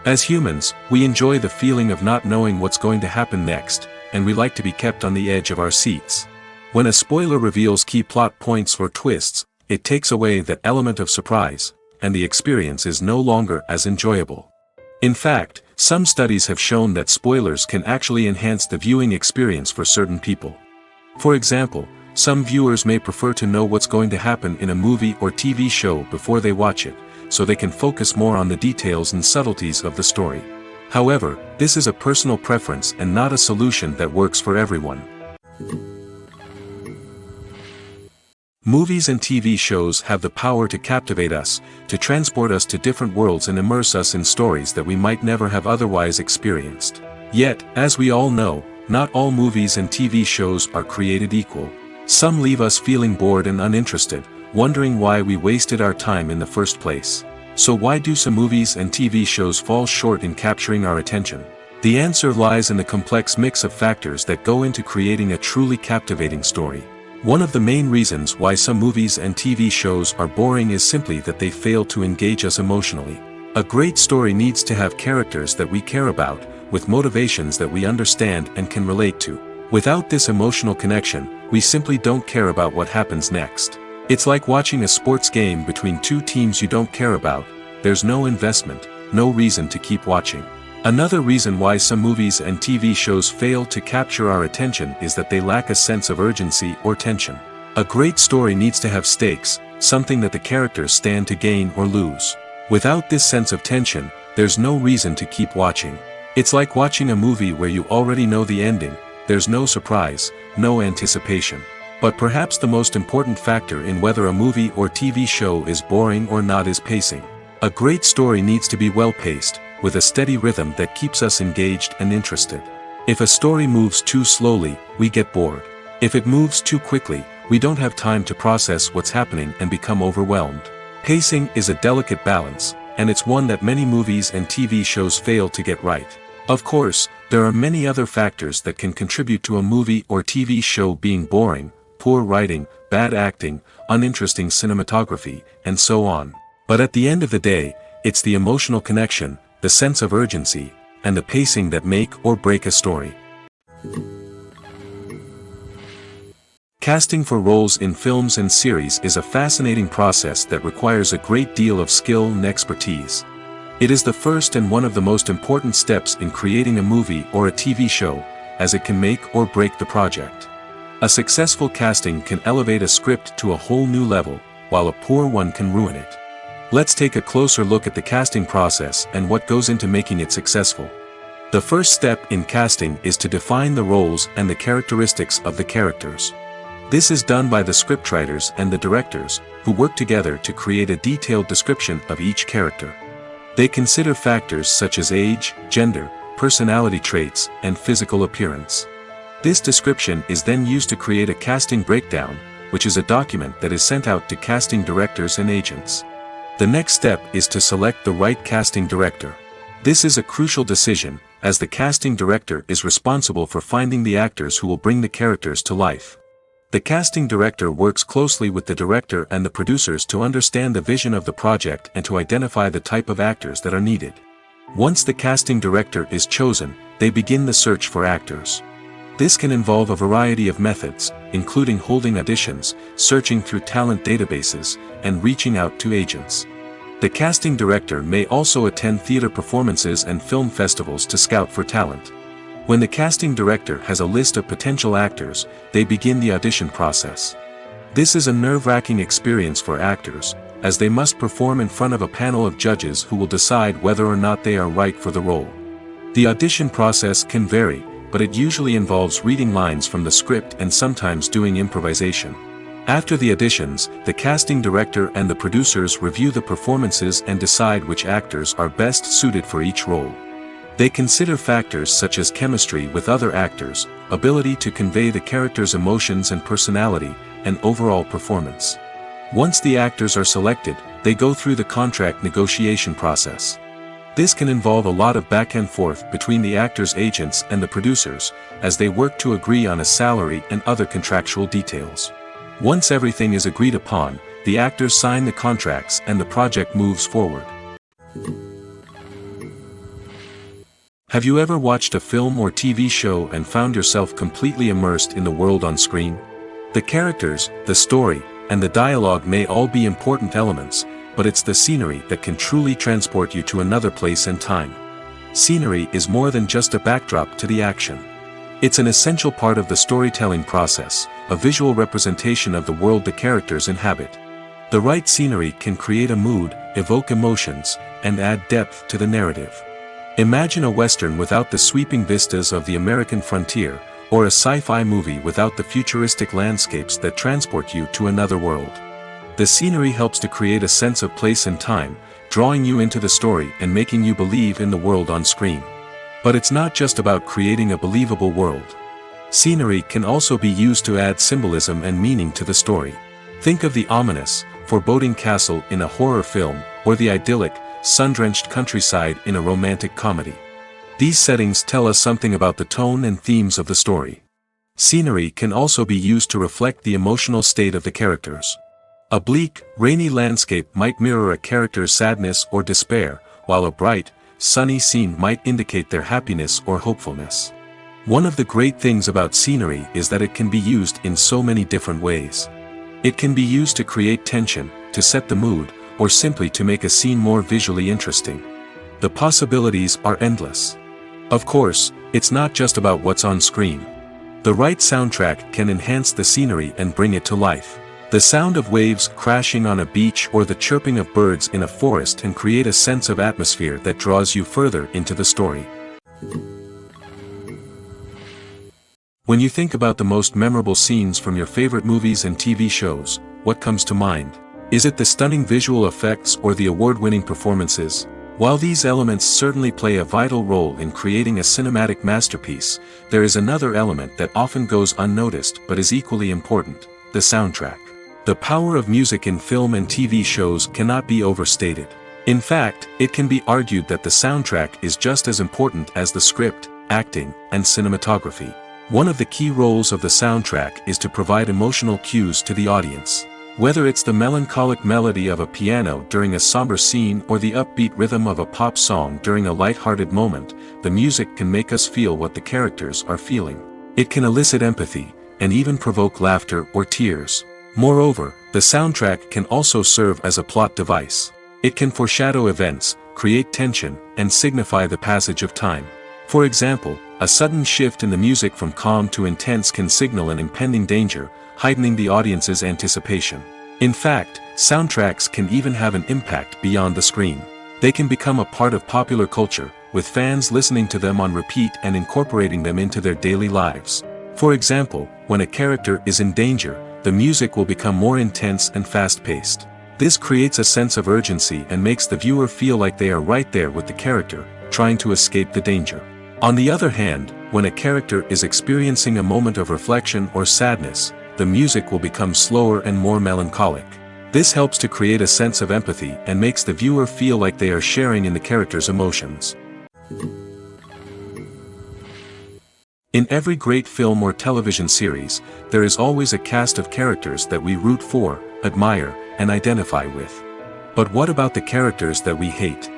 As humans, we enjoy the feeling of not knowing what's going to happen next, and we like to be kept on the edge of our seats. When a spoiler reveals key plot points or twists, it takes away that element of surprise, and the experience is no longer as enjoyable. In fact, some studies have shown that spoilers can actually enhance the viewing experience for certain people. For example, some viewers may prefer to know what's going to happen in a movie or TV show before they watch it, so they can focus more on the details and subtleties of the story. However, this is a personal preference and not a solution that works for everyone. Movies and TV shows have the power to captivate us, to transport us to different worlds and immerse us in stories that we might never have otherwise experienced. Yet, as we all know, not all movies and TV shows are created equal. Some leave us feeling bored and uninterested, wondering why we wasted our time in the first place. So why do some movies and TV shows fall short in capturing our attention? The answer lies in the complex mix of factors that go into creating a truly captivating story. One of the main reasons why some movies and TV shows are boring is simply that they fail to engage us emotionally. A great story needs to have characters that we care about, with motivations that we understand and can relate to. Without this emotional connection, we simply don't care about what happens next. It's like watching a sports game between two teams you don't care about. There's no investment, no reason to keep watching. Another reason why some movies and TV shows fail to capture our attention is that they lack a sense of urgency or tension. A great story needs to have stakes, something that the characters stand to gain or lose. Without this sense of tension, there's no reason to keep watching. It's like watching a movie where you already know the ending. There's no surprise, no anticipation. But perhaps the most important factor in whether a movie or TV show is boring or not is pacing. A great story needs to be well-paced, with a steady rhythm that keeps us engaged and interested. If a story moves too slowly, we get bored. If it moves too quickly, we don't have time to process what's happening and become overwhelmed. Pacing is a delicate balance, and it's one that many movies and TV shows fail to get right. Of course, there are many other factors that can contribute to a movie or TV show being boring: poor writing, bad acting, uninteresting cinematography, and so on. But at the end of the day, it's the emotional connection, the sense of urgency, and the pacing that make or break a story. Casting for roles in films and series is a fascinating process that requires a great deal of skill and expertise. It is the first and one of the most important steps in creating a movie or a TV show, as it can make or break the project. A successful casting can elevate a script to a whole new level, while a poor one can ruin it. Let's take a closer look at the casting process and what goes into making it successful. The first step in casting is to define the roles and the characteristics of the characters. This is done by the scriptwriters and the directors, who work together to create a detailed description of each character. They consider factors such as age, gender, personality traits, and physical appearance. This description is then used to create a casting breakdown, which is a document that is sent out to casting directors and agents. The next step is to select the right casting director. This is a crucial decision, as the casting director is responsible for finding the actors who will bring the characters to life. The casting director works closely with the director and the producers to understand the vision of the project and to identify the type of actors that are needed. Once the casting director is chosen, they begin the search for actors. This can involve a variety of methods, including holding auditions, searching through talent databases, and reaching out to agents. The casting director may also attend theater performances and film festivals to scout for talent. When the casting director has a list of potential actors, they begin the audition process. This is a nerve-wracking experience for actors, as they must perform in front of a panel of judges who will decide whether or not they are right for the role. The audition process can vary, but it usually involves reading lines from the script and sometimes doing improvisation. After the auditions, the casting director and the producers review the performances and decide which actors are best suited for each role. They consider factors such as chemistry with other actors, ability to convey the character's emotions and personality, and overall performance. Once the actors are selected, they go through the contract negotiation process. This can involve a lot of back and forth between the actors' agents and the producers, as they work to agree on a salary and other contractual details. Once everything is agreed upon, the actors sign the contracts and the project moves forward. Have you ever watched a film or TV show and found yourself completely immersed in the world on screen? The characters, the story, and the dialogue may all be important elements, but it's the scenery that can truly transport you to another place and time. Scenery is more than just a backdrop to the action. It's an essential part of the storytelling process, a visual representation of the world the characters inhabit. The right scenery can create a mood, evoke emotions, and add depth to the narrative. Imagine a Western without the sweeping vistas of the American frontier, or a sci-fi movie without the futuristic landscapes that transport you to another world. The scenery helps to create a sense of place and time, drawing you into the story and making you believe in the world on screen. But it's not just about creating a believable world. Scenery can also be used to add symbolism and meaning to the story. Think of the ominous, foreboding castle in a horror film, or the idyllic, sun-drenched countryside in a romantic comedy. These settings tell us something about the tone and themes of the story. Scenery can also be used to reflect the emotional state of the characters. A bleak, rainy landscape might mirror a character's sadness or despair, while a bright, sunny scene might indicate their happiness or hopefulness. One of the great things about scenery is that it can be used in so many different ways. It can be used to create tension, to set the mood, or simply to make a scene more visually interesting. The possibilities are endless. Of course, it's not just about what's on screen. The right soundtrack can enhance the scenery and bring it to life. The sound of waves crashing on a beach or the chirping of birds in a forest can create a sense of atmosphere that draws you further into the story. When you think about the most memorable scenes from your favorite movies and TV shows, what comes to mind? Is it the stunning visual effects or the award-winning performances? While these elements certainly play a vital role in creating a cinematic masterpiece, there is another element that often goes unnoticed but is equally important: the soundtrack. The power of music in film and TV shows cannot be overstated. In fact, it can be argued that the soundtrack is just as important as the script, acting, and cinematography. One of the key roles of the soundtrack is to provide emotional cues to the audience. Whether it's the melancholic melody of a piano during a somber scene or the upbeat rhythm of a pop song during a light-hearted moment, the music can make us feel what the characters are feeling. It can elicit empathy, and even provoke laughter or tears. Moreover, the soundtrack can also serve as a plot device. It can foreshadow events, create tension, and signify the passage of time. For example, a sudden shift in the music from calm to intense can signal an impending danger, heightening the audience's anticipation. In fact, soundtracks can even have an impact beyond the screen. They can become a part of popular culture, with fans listening to them on repeat and incorporating them into their daily lives. For example, when a character is in danger, the music will become more intense and fast-paced. This creates a sense of urgency and makes the viewer feel like they are right there with the character, trying to escape the danger. On the other hand, when a character is experiencing a moment of reflection or sadness, the music will become slower and more melancholic. This helps to create a sense of empathy and makes the viewer feel like they are sharing in the character's emotions. In every great film or television series, there is always a cast of characters that we root for, admire, and identify with. But what about the characters that we hate?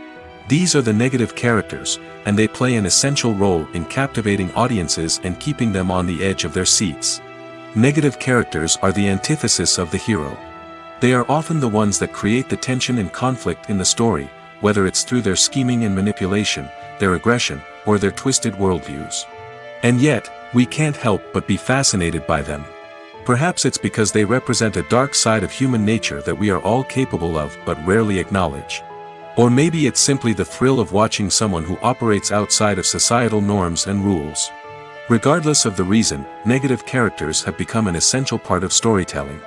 These are the negative characters, and they play an essential role in captivating audiences and keeping them on the edge of their seats. Negative characters are the antithesis of the hero. They are often the ones that create the tension and conflict in the story, whether it's through their scheming and manipulation, their aggression, or their twisted worldviews. And yet, we can't help but be fascinated by them. Perhaps it's because they represent a dark side of human nature that we are all capable of but rarely acknowledge. Or maybe it's simply the thrill of watching someone who operates outside of societal norms and rules. Regardless of the reason, negative characters have become an essential part of storytelling.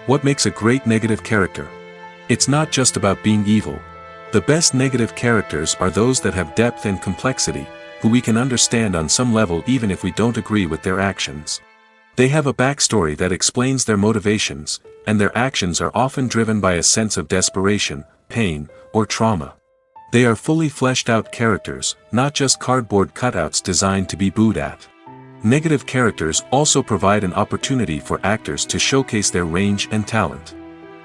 What makes a great negative character? It's not just about being evil. The best negative characters are those that have depth and complexity, who we can understand on some level even if we don't agree with their actions. They have a backstory that explains their motivations, and their actions are often driven by a sense of desperation, pain, or trauma. They are fully fleshed out characters, not just cardboard cutouts designed to be booed at. Negative characters also provide an opportunity for actors to showcase their range and talent.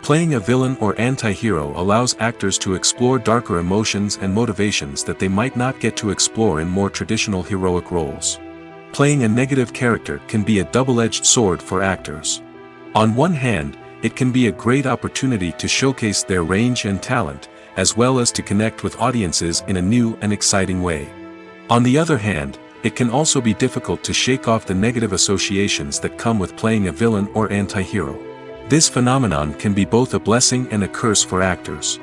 Playing a villain or anti-hero allows actors to explore darker emotions and motivations that they might not get to explore in more traditional heroic roles. Playing a negative character can be a double-edged sword for actors. On one hand, it can be a great opportunity to showcase their range and talent, as well as to connect with audiences in a new and exciting way. On the other hand, it can also be difficult to shake off the negative associations that come with playing a villain or anti-hero. This phenomenon can be both a blessing and a curse for actors.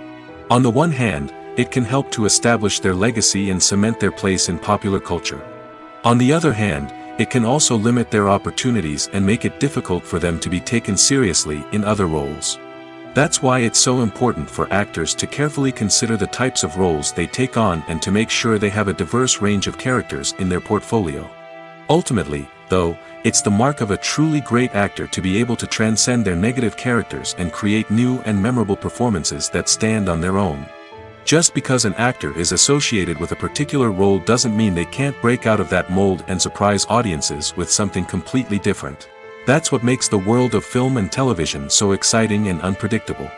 On the one hand, it can help to establish their legacy and cement their place in popular culture. On the other hand, it can also limit their opportunities and make it difficult for them to be taken seriously in other roles. That's why it's so important for actors to carefully consider the types of roles they take on and to make sure they have a diverse range of characters in their portfolio. Ultimately, though, it's the mark of a truly great actor to be able to transcend their negative characters and create new and memorable performances that stand on their own. Just because an actor is associated with a particular role doesn't mean they can't break out of that mold and surprise audiences with something completely different. That's what makes the world of film and television so exciting and unpredictable.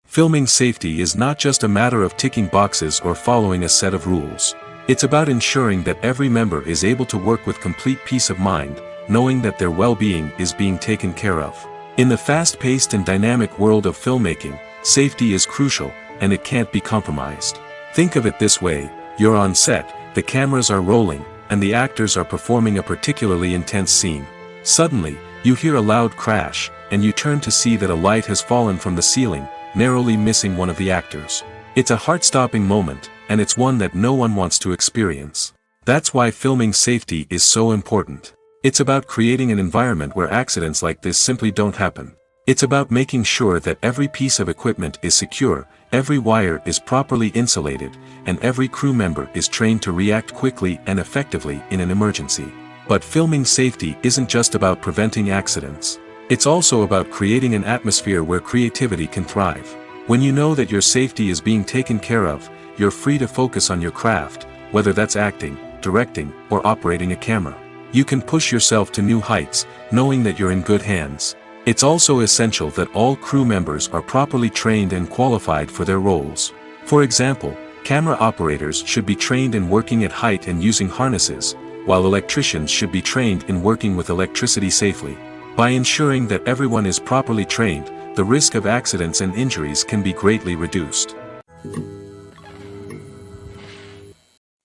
Filming safety is not just a matter of ticking boxes or following a set of rules. It's about ensuring that every member is able to work with complete peace of mind, knowing that their well-being is being taken care of. In the fast-paced and dynamic world of filmmaking, safety is crucial, and it can't be compromised. Think of it this way: you're on set, the cameras are rolling, and the actors are performing a particularly intense scene. Suddenly, you hear a loud crash, and you turn to see that a light has fallen from the ceiling, narrowly missing one of the actors. It's a heart-stopping moment, and it's one that no one wants to experience. That's why filming safety is so important. It's about creating an environment where accidents like this simply don't happen. It's about making sure that every piece of equipment is secure, every wire is properly insulated, and every crew member is trained to react quickly and effectively in an emergency. But filming safety isn't just about preventing accidents. It's also about creating an atmosphere where creativity can thrive. When you know that your safety is being taken care of, you're free to focus on your craft, whether that's acting, directing, or operating a camera. You can push yourself to new heights, knowing that you're in good hands. It's also essential that all crew members are properly trained and qualified for their roles. For example, camera operators should be trained in working at height and using harnesses, while electricians should be trained in working with electricity safely. By ensuring that everyone is properly trained, the risk of accidents and injuries can be greatly reduced.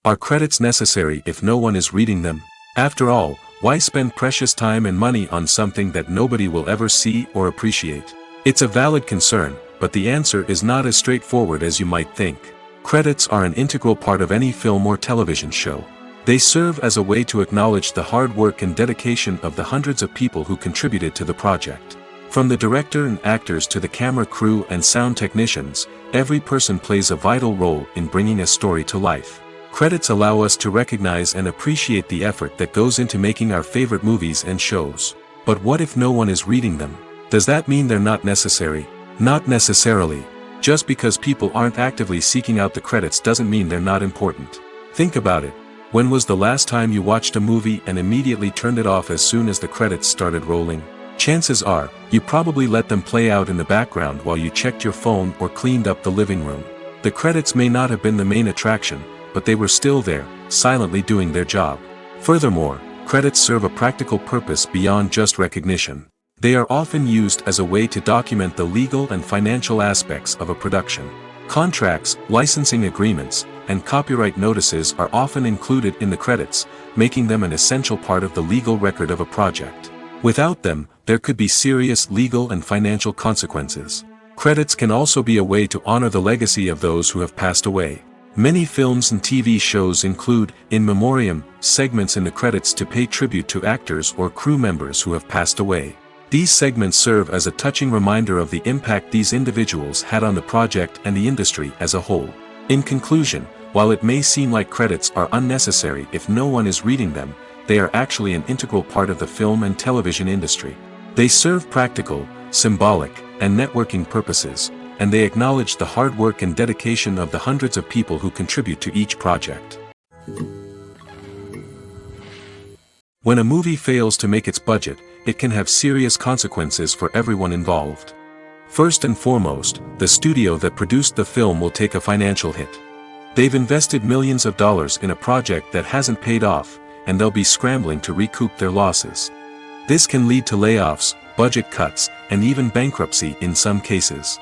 Are credits necessary if no one is reading them? After all, why spend precious time and money on something that nobody will ever see or appreciate? It's a valid concern, but the answer is not as straightforward as you might think. Credits are an integral part of any film or television show. They serve as a way to acknowledge the hard work and dedication of the hundreds of people who contributed to the project. From the director and actors to the camera crew and sound technicians, every person plays a vital role in bringing a story to life. Credits allow us to recognize and appreciate the effort that goes into making our favorite movies and shows. But what if no one is reading them? Does that mean they're not necessary? Not necessarily. Just because people aren't actively seeking out the credits doesn't mean they're not important. Think about it. When was the last time you watched a movie and immediately turned it off as soon as the credits started rolling? Chances are, you probably let them play out in the background while you checked your phone or cleaned up the living room. The credits may not have been the main attraction, but they were still there, silently doing their job. Furthermore, credits serve a practical purpose beyond just recognition. They are often used as a way to document the legal and financial aspects of a production. Contracts, licensing agreements, and copyright notices are often included in the credits, making them an essential part of the legal record of a project. Without them, there could be serious legal and financial consequences. Credits can also be a way to honor the legacy of those who have passed away. Many films and TV shows include, in memoriam, segments in the credits to pay tribute to actors or crew members who have passed away. These segments serve as a touching reminder of the impact these individuals had on the project and the industry as a whole. In conclusion, while it may seem like credits are unnecessary if no one is reading them, they are actually an integral part of the film and television industry. They serve practical, symbolic, and networking purposes, and they acknowledge the hard work and dedication of the hundreds of people who contribute to each project. When a movie fails to make its budget, it can have serious consequences for everyone involved. First and foremost, the studio that produced the film will take a financial hit. They've invested millions of dollars in a project that hasn't paid off, and they'll be scrambling to recoup their losses. This can lead to layoffs, budget cuts, and even bankruptcy in some cases.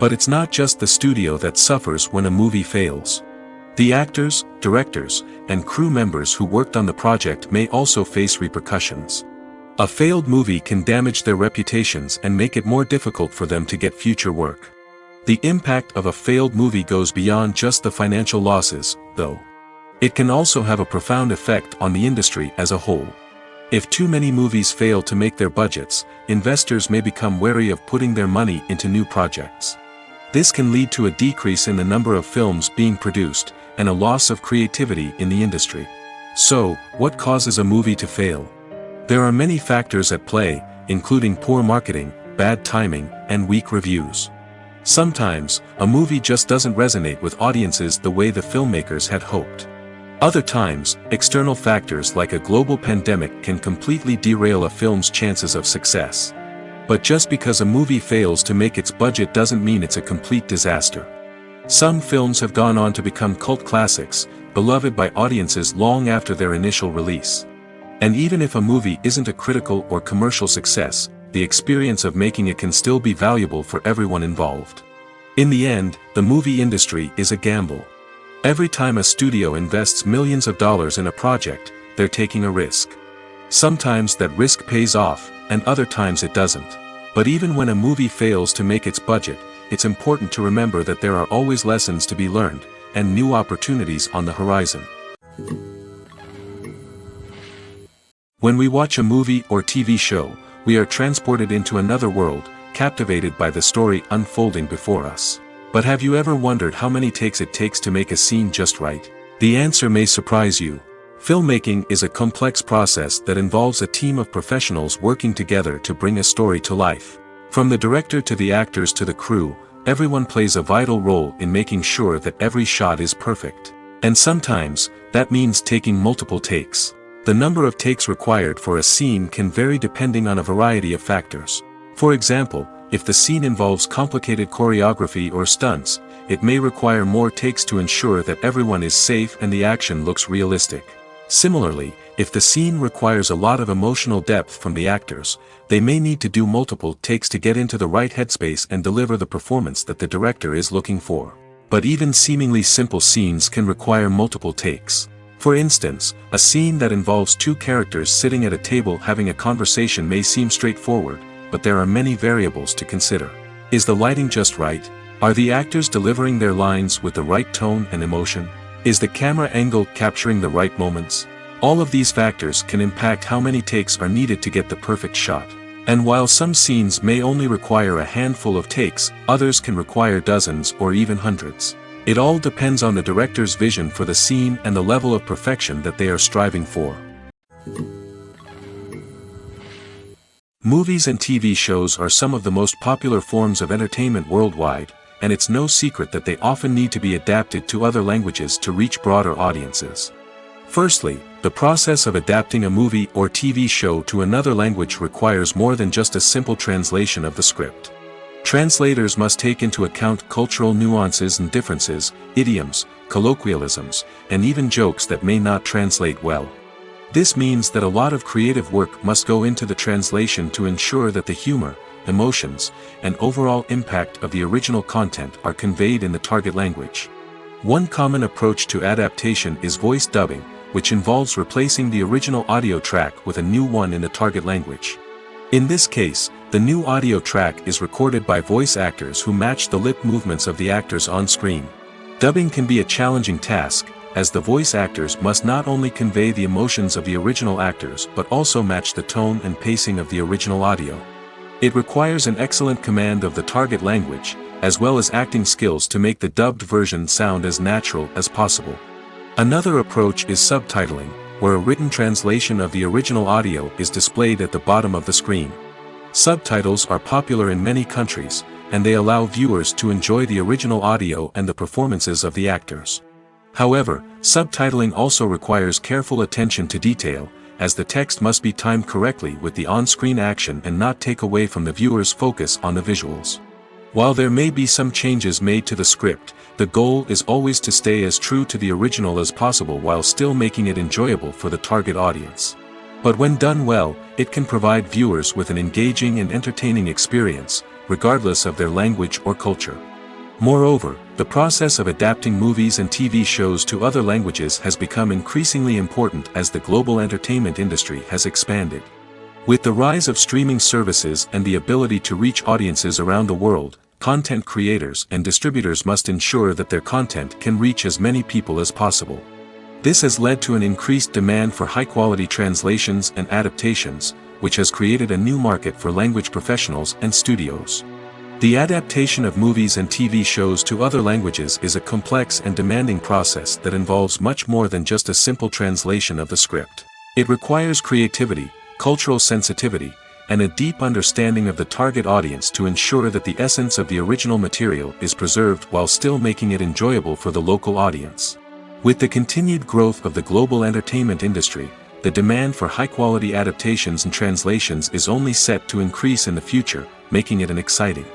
But it's not just the studio that suffers when a movie fails. The actors, directors, and crew members who worked on the project may also face repercussions. A failed movie can damage their reputations and make it more difficult for them to get future work. The impact of a failed movie goes beyond just the financial losses, though. It can also have a profound effect on the industry as a whole. If too many movies fail to make their budgets, investors may become wary of putting their money into new projects. This can lead to a decrease in the number of films being produced, and a loss of creativity in the industry. So, what causes a movie to fail? There are many factors at play, including poor marketing, bad timing, and weak reviews. Sometimes, a movie just doesn't resonate with audiences the way the filmmakers had hoped. Other times, external factors like a global pandemic can completely derail a film's chances of success. But just because a movie fails to make its budget doesn't mean it's a complete disaster. Some films have gone on to become cult classics, beloved by audiences long after their initial release. And even if a movie isn't a critical or commercial success, the experience of making it can still be valuable for everyone involved. In the end, the movie industry is a gamble. Every time a studio invests millions of dollars in a project, they're taking a risk. Sometimes that risk pays off, and other times it doesn't. But even when a movie fails to make its budget, it's important to remember that there are always lessons to be learned, and new opportunities on the horizon. When we watch a movie or TV show, we are transported into another world, captivated by the story unfolding before us. But have you ever wondered how many takes it takes to make a scene just right? The answer may surprise you. Filmmaking is a complex process that involves a team of professionals working together to bring a story to life. From the director to the actors to the crew, everyone plays a vital role in making sure that every shot is perfect. And sometimes, that means taking multiple takes. The number of takes required for a scene can vary depending on a variety of factors. For example, if the scene involves complicated choreography or stunts, it may require more takes to ensure that everyone is safe and the action looks realistic. Similarly, if the scene requires a lot of emotional depth from the actors, they may need to do multiple takes to get into the right headspace and deliver the performance that the director is looking for. But even seemingly simple scenes can require multiple takes. For instance, a scene that involves two characters sitting at a table having a conversation may seem straightforward, but there are many variables to consider. Is the lighting just right? Are the actors delivering their lines with the right tone and emotion? Is the camera angle capturing the right moments? All of these factors can impact how many takes are needed to get the perfect shot. And while some scenes may only require a handful of takes, others can require dozens or even hundreds. It all depends on the director's vision for the scene and the level of perfection that they are striving for. Movies and TV shows are some of the most popular forms of entertainment worldwide, and it's no secret that they often need to be adapted to other languages to reach broader audiences. Firstly, the process of adapting a movie or TV show to another language requires more than just a simple translation of the script. Translators must take into account cultural nuances and differences, idioms, colloquialisms, and even jokes that may not translate well. This means that a lot of creative work must go into the translation to ensure that the humor, emotions, and overall impact of the original content are conveyed in the target language. One common approach to adaptation is voice dubbing, which involves replacing the original audio track with a new one in the target language. In this case, the new audio track is recorded by voice actors who match the lip movements of the actors on screen. Dubbing can be a challenging task, as the voice actors must not only convey the emotions of the original actors but also match the tone and pacing of the original audio. It requires an excellent command of the target language, as well as acting skills to make the dubbed version sound as natural as possible. Another approach is subtitling, where a written translation of the original audio is displayed at the bottom of the screen. Subtitles are popular in many countries, and they allow viewers to enjoy the original audio and the performances of the actors. However, subtitling also requires careful attention to detail, as the text must be timed correctly with the on-screen action and not take away from the viewer's focus on the visuals. While there may be some changes made to the script, the goal is always to stay as true to the original as possible while still making it enjoyable for the target audience. But when done well, it can provide viewers with an engaging and entertaining experience, regardless of their language or culture. Moreover, the process of adapting movies and TV shows to other languages has become increasingly important as the global entertainment industry has expanded. With the rise of streaming services and the ability to reach audiences around the world, content creators and distributors must ensure that their content can reach as many people as possible. This has led to an increased demand for high-quality translations and adaptations, which has created a new market for language professionals and studios. The adaptation of movies and TV shows to other languages is a complex and demanding process that involves much more than just a simple translation of the script. It requires creativity, cultural sensitivity, and a deep understanding of the target audience to ensure that the essence of the original material is preserved while still making it enjoyable for the local audience. With the continued growth of the global entertainment industry, the demand for high-quality adaptations and translations is only set to increase in the future, making it an exciting.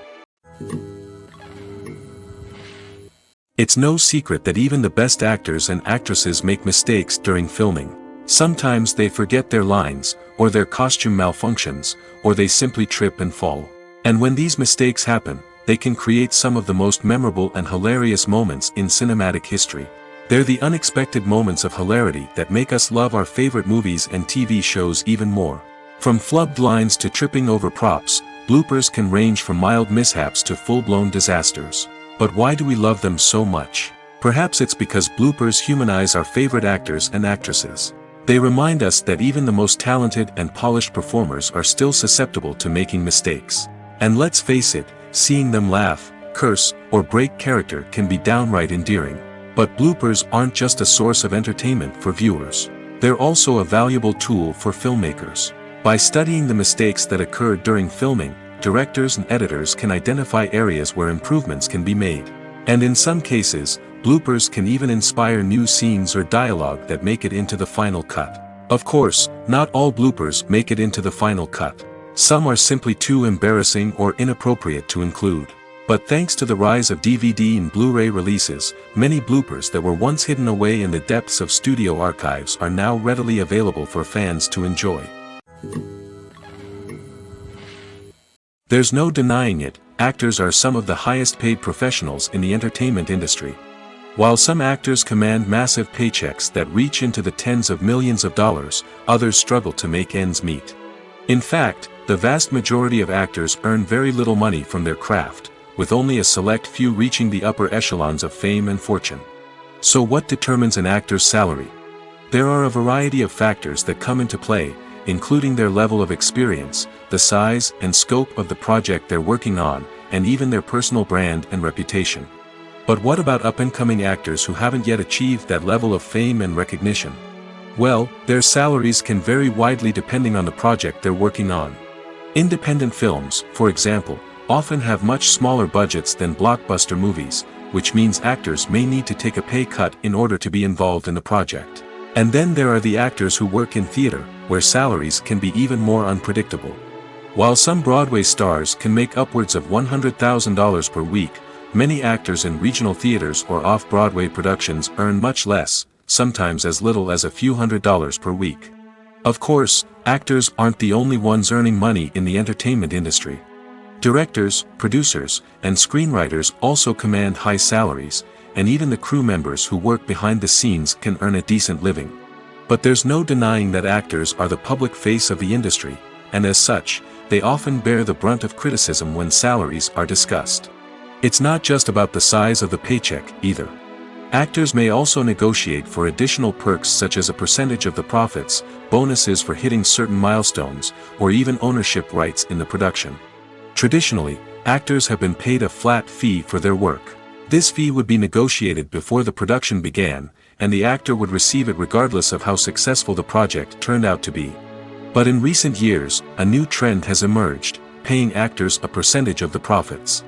It's no secret that even the best actors and actresses make mistakes during filming. Sometimes they forget their lines, or their costume malfunctions, or they simply trip and fall. And when these mistakes happen, they can create some of the most memorable and hilarious moments in cinematic history. They're the unexpected moments of hilarity that make us love our favorite movies and TV shows even more. From flubbed lines to tripping over props, bloopers can range from mild mishaps to full-blown disasters. But why do we love them so much? Perhaps it's because bloopers humanize our favorite actors and actresses. They remind us that even the most talented and polished performers are still susceptible to making mistakes. And let's face it, seeing them laugh, curse, or break character can be downright endearing. But bloopers aren't just a source of entertainment for viewers. They're also a valuable tool for filmmakers. By studying the mistakes that occurred during filming, directors and editors can identify areas where improvements can be made. And in some cases, bloopers can even inspire new scenes or dialogue that make it into the final cut. Of course, not all bloopers make it into the final cut. Some are simply too embarrassing or inappropriate to include. But thanks to the rise of DVD and Blu-ray releases, many bloopers that were once hidden away in the depths of studio archives are now readily available for fans to enjoy. There's no denying it, actors are some of the highest paid professionals in the entertainment industry. While some actors command massive paychecks that reach into the tens of millions of dollars, others struggle to make ends meet. In fact, the vast majority of actors earn very little money from their craft, with only a select few reaching the upper echelons of fame and fortune. So what determines an actor's salary? There are a variety of factors that come into play, including their level of experience, the size and scope of the project they're working on, and even their personal brand and reputation. But what about up-and-coming actors who haven't yet achieved that level of fame and recognition? Well, their salaries can vary widely depending on the project they're working on. Independent films, for example, often have much smaller budgets than blockbuster movies, which means actors may need to take a pay cut in order to be involved in the project. And then there are the actors who work in theater, where salaries can be even more unpredictable. While some Broadway stars can make upwards of $100,000 per week, many actors in regional theaters or off-Broadway productions earn much less, sometimes as little as a few $100s per week. Of course, actors aren't the only ones earning money in the entertainment industry. Directors, producers, and screenwriters also command high salaries, and even the crew members who work behind the scenes can earn a decent living. But there's no denying that actors are the public face of the industry, and as such, they often bear the brunt of criticism when salaries are discussed. It's not just about the size of the paycheck, either. Actors may also negotiate for additional perks such as a percentage of the profits, bonuses for hitting certain milestones, or even ownership rights in the production. Traditionally, actors have been paid a flat fee for their work. This fee would be negotiated before the production began, and the actor would receive it regardless of how successful the project turned out to be. But in recent years, a new trend has emerged, paying actors a percentage of the profits.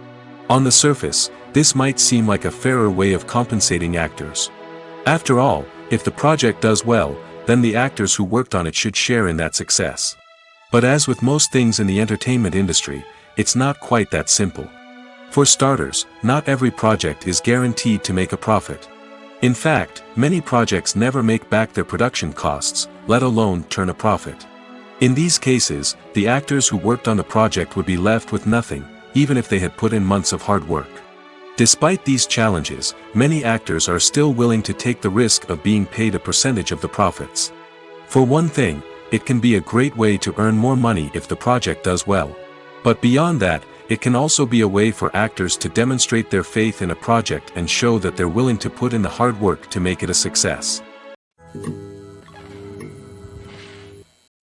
On the surface, this might seem like a fairer way of compensating actors. After all, if the project does well, then the actors who worked on it should share in that success. But as with most things in the entertainment industry, it's not quite that simple. For starters, not every project is guaranteed to make a profit. In fact, many projects never make back their production costs, let alone turn a profit. In these cases, the actors who worked on the project would be left with nothing, even if they had put in months of hard work. Despite these challenges, many actors are still willing to take the risk of being paid a percentage of the profits. For one thing, it can be a great way to earn more money if the project does well. But beyond that, it can also be a way for actors to demonstrate their faith in a project and show that they're willing to put in the hard work to make it a success.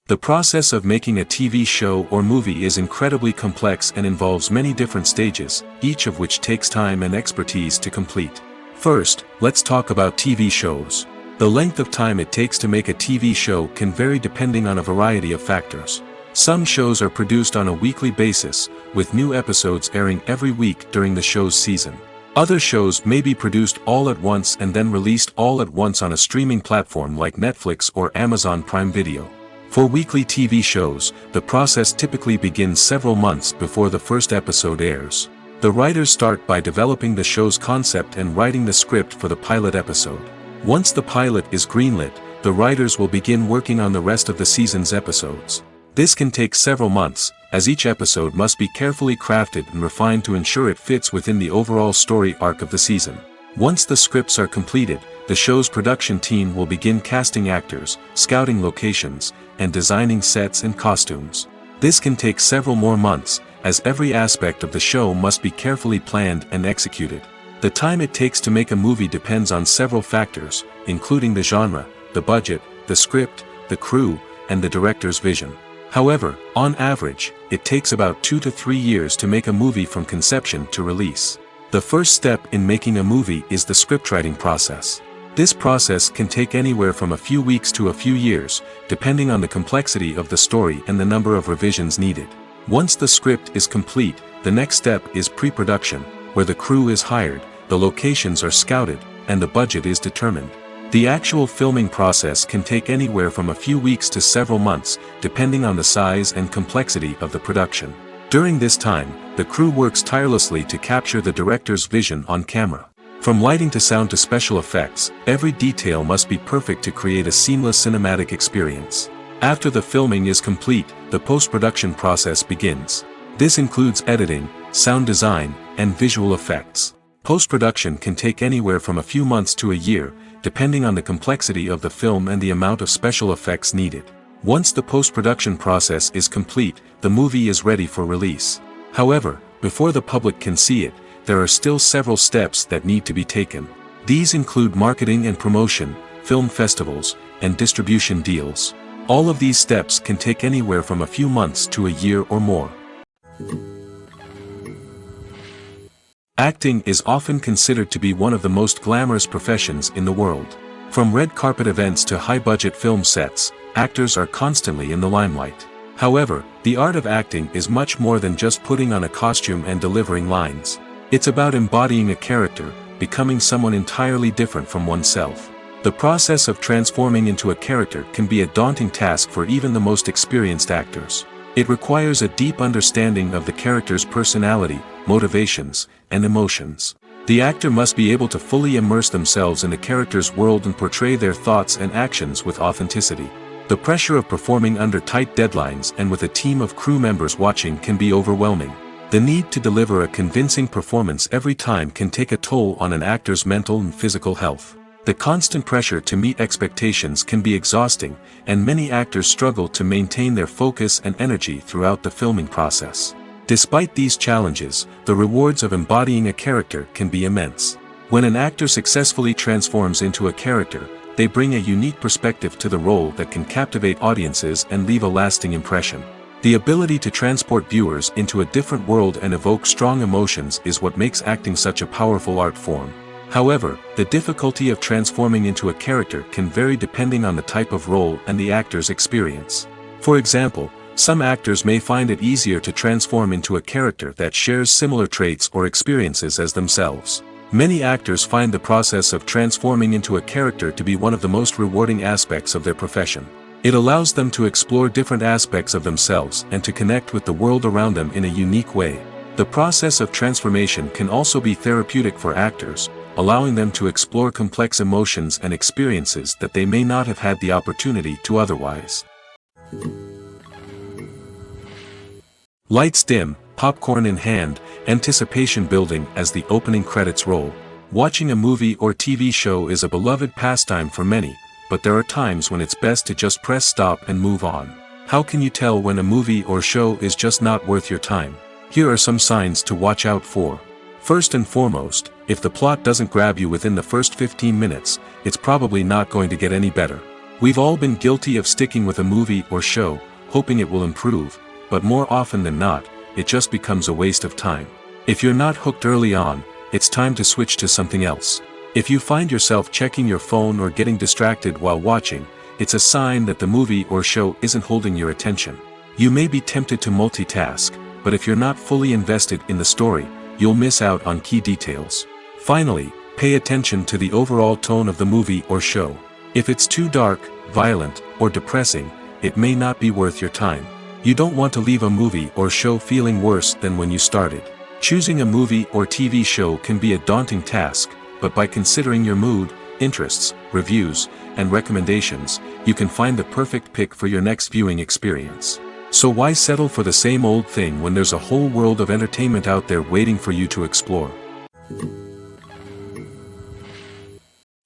The process of making a TV show or movie is incredibly complex and involves many different stages, each of which takes time and expertise to complete. First, let's talk about TV shows. The length of time it takes to make a TV show can vary depending on a variety of factors. Some shows are produced on a weekly basis, with new episodes airing every week during the show's season. Other shows may be produced all at once and then released all at once on a streaming platform like Netflix or Amazon Prime Video. For weekly TV shows, the process typically begins several months before the first episode airs. The writers start by developing the show's concept and writing the script for the pilot episode. Once the pilot is greenlit, the writers will begin working on the rest of the season's episodes. This can take several months, as each episode must be carefully crafted and refined to ensure it fits within the overall story arc of the season. Once the scripts are completed, the show's production team will begin casting actors, scouting locations, and designing sets and costumes. This can take several more months, as every aspect of the show must be carefully planned and executed. The time it takes to make a movie depends on several factors, including the genre, the budget, the script, the crew, and the director's vision. However, on average, it takes about 2 to 3 years to make a movie from conception to release. The first step in making a movie is the scriptwriting process. This process can take anywhere from a few weeks to a few years, depending on the complexity of the story and the number of revisions needed. Once the script is complete, the next step is pre-production, where the crew is hired, the locations are scouted, and the budget is determined. The actual filming process can take anywhere from a few weeks to several months, depending on the size and complexity of the production. During this time, the crew works tirelessly to capture the director's vision on camera. From lighting to sound to special effects, every detail must be perfect to create a seamless cinematic experience. After the filming is complete, the post-production process begins. This includes editing, sound design, and visual effects. Post-production can take anywhere from a few months to a year, depending on the complexity of the film and the amount of special effects needed. Once the post-production process is complete, the movie is ready for release. However, before the public can see it, there are still several steps that need to be taken. These include marketing and promotion, film festivals, and distribution deals. All of these steps can take anywhere from a few months to a year or more. Acting is often considered to be one of the most glamorous professions in the world. From red carpet events to high-budget film sets, actors are constantly in the limelight. However, the art of acting is much more than just putting on a costume and delivering lines. It's about embodying a character, becoming someone entirely different from oneself. The process of transforming into a character can be a daunting task for even the most experienced actors. It requires a deep understanding of the character's personality, motivations, and emotions. The actor must be able to fully immerse themselves in the character's world and portray their thoughts and actions with authenticity. The pressure of performing under tight deadlines and with a team of crew members watching can be overwhelming. The need to deliver a convincing performance every time can take a toll on an actor's mental and physical health. The constant pressure to meet expectations can be exhausting, and many actors struggle to maintain their focus and energy throughout the filming process. Despite these challenges, the rewards of embodying a character can be immense. When an actor successfully transforms into a character, they bring a unique perspective to the role that can captivate audiences and leave a lasting impression. The ability to transport viewers into a different world and evoke strong emotions is what makes acting such a powerful art form. However, the difficulty of transforming into a character can vary depending on the type of role and the actor's experience. For example, some actors may find it easier to transform into a character that shares similar traits or experiences as themselves. Many actors find the process of transforming into a character to be one of the most rewarding aspects of their profession. It allows them to explore different aspects of themselves and to connect with the world around them in a unique way. The process of transformation can also be therapeutic for actors, allowing them to explore complex emotions and experiences that they may not have had the opportunity to otherwise. Lights dim, popcorn in hand, anticipation building as the opening credits roll. Watching a movie or TV show is a beloved pastime for many, but there are times when it's best to just press stop and move on. How can you tell when a movie or show is just not worth your time? Here are some signs to watch out for. First and foremost, if the plot doesn't grab you within the first 15 minutes, it's probably not going to get any better. We've all been guilty of sticking with a movie or show, hoping it will improve, but more often than not, it just becomes a waste of time. If you're not hooked early on, it's time to switch to something else. If you find yourself checking your phone or getting distracted while watching, it's a sign that the movie or show isn't holding your attention. You may be tempted to multitask, but if you're not fully invested in the story, you'll miss out on key details. Finally, pay attention to the overall tone of the movie or show. If it's too dark, violent, or depressing, it may not be worth your time. You don't want to leave a movie or show feeling worse than when you started. Choosing a movie or TV show can be a daunting task, but by considering your mood, interests, reviews, and recommendations, you can find the perfect pick for your next viewing experience. So why settle for the same old thing when there's a whole world of entertainment out there waiting for you to explore?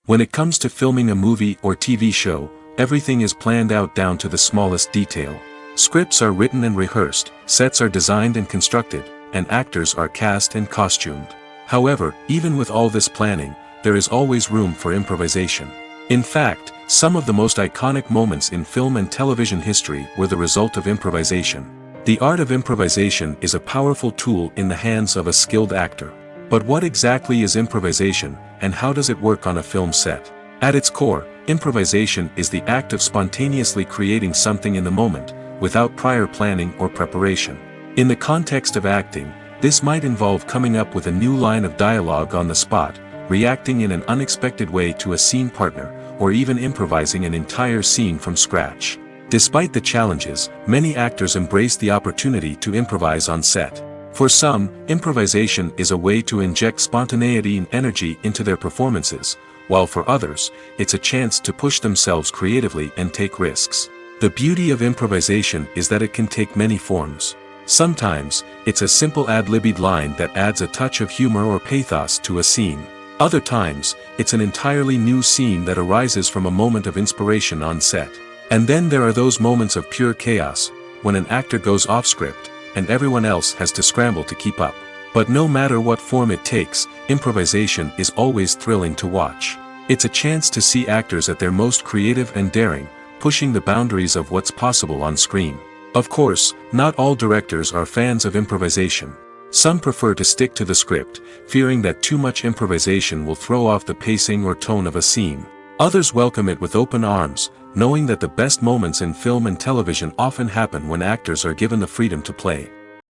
When it comes to filming a movie or TV show, everything is planned out down to the smallest detail. Scripts are written and rehearsed, sets are designed and constructed, and actors are cast and costumed. However, even with all this planning, there is always room for improvisation. In fact, some of the most iconic moments in film and television history were the result of improvisation. The art of improvisation is a powerful tool in the hands of a skilled actor. But what exactly is improvisation, and how does it work on a film set? At its core, improvisation is the act of spontaneously creating something in the moment, without prior planning or preparation. In the context of acting, this might involve coming up with a new line of dialogue on the spot, reacting in an unexpected way to a scene partner, or even improvising an entire scene from scratch. Despite the challenges, many actors embrace the opportunity to improvise on set. For some, improvisation is a way to inject spontaneity and energy into their performances, while for others, it's a chance to push themselves creatively and take risks. The beauty of improvisation is that it can take many forms. Sometimes, it's a simple ad-libbed line that adds a touch of humor or pathos to a scene. Other times, it's an entirely new scene that arises from a moment of inspiration on set. And then there are those moments of pure chaos, when an actor goes off script, and everyone else has to scramble to keep up. But no matter what form it takes, improvisation is always thrilling to watch. It's a chance to see actors at their most creative and daring, pushing the boundaries of what's possible on screen. Of course, not all directors are fans of improvisation. Some prefer to stick to the script, fearing that too much improvisation will throw off the pacing or tone of a scene. Others welcome it with open arms, knowing that the best moments in film and television often happen when actors are given the freedom to play.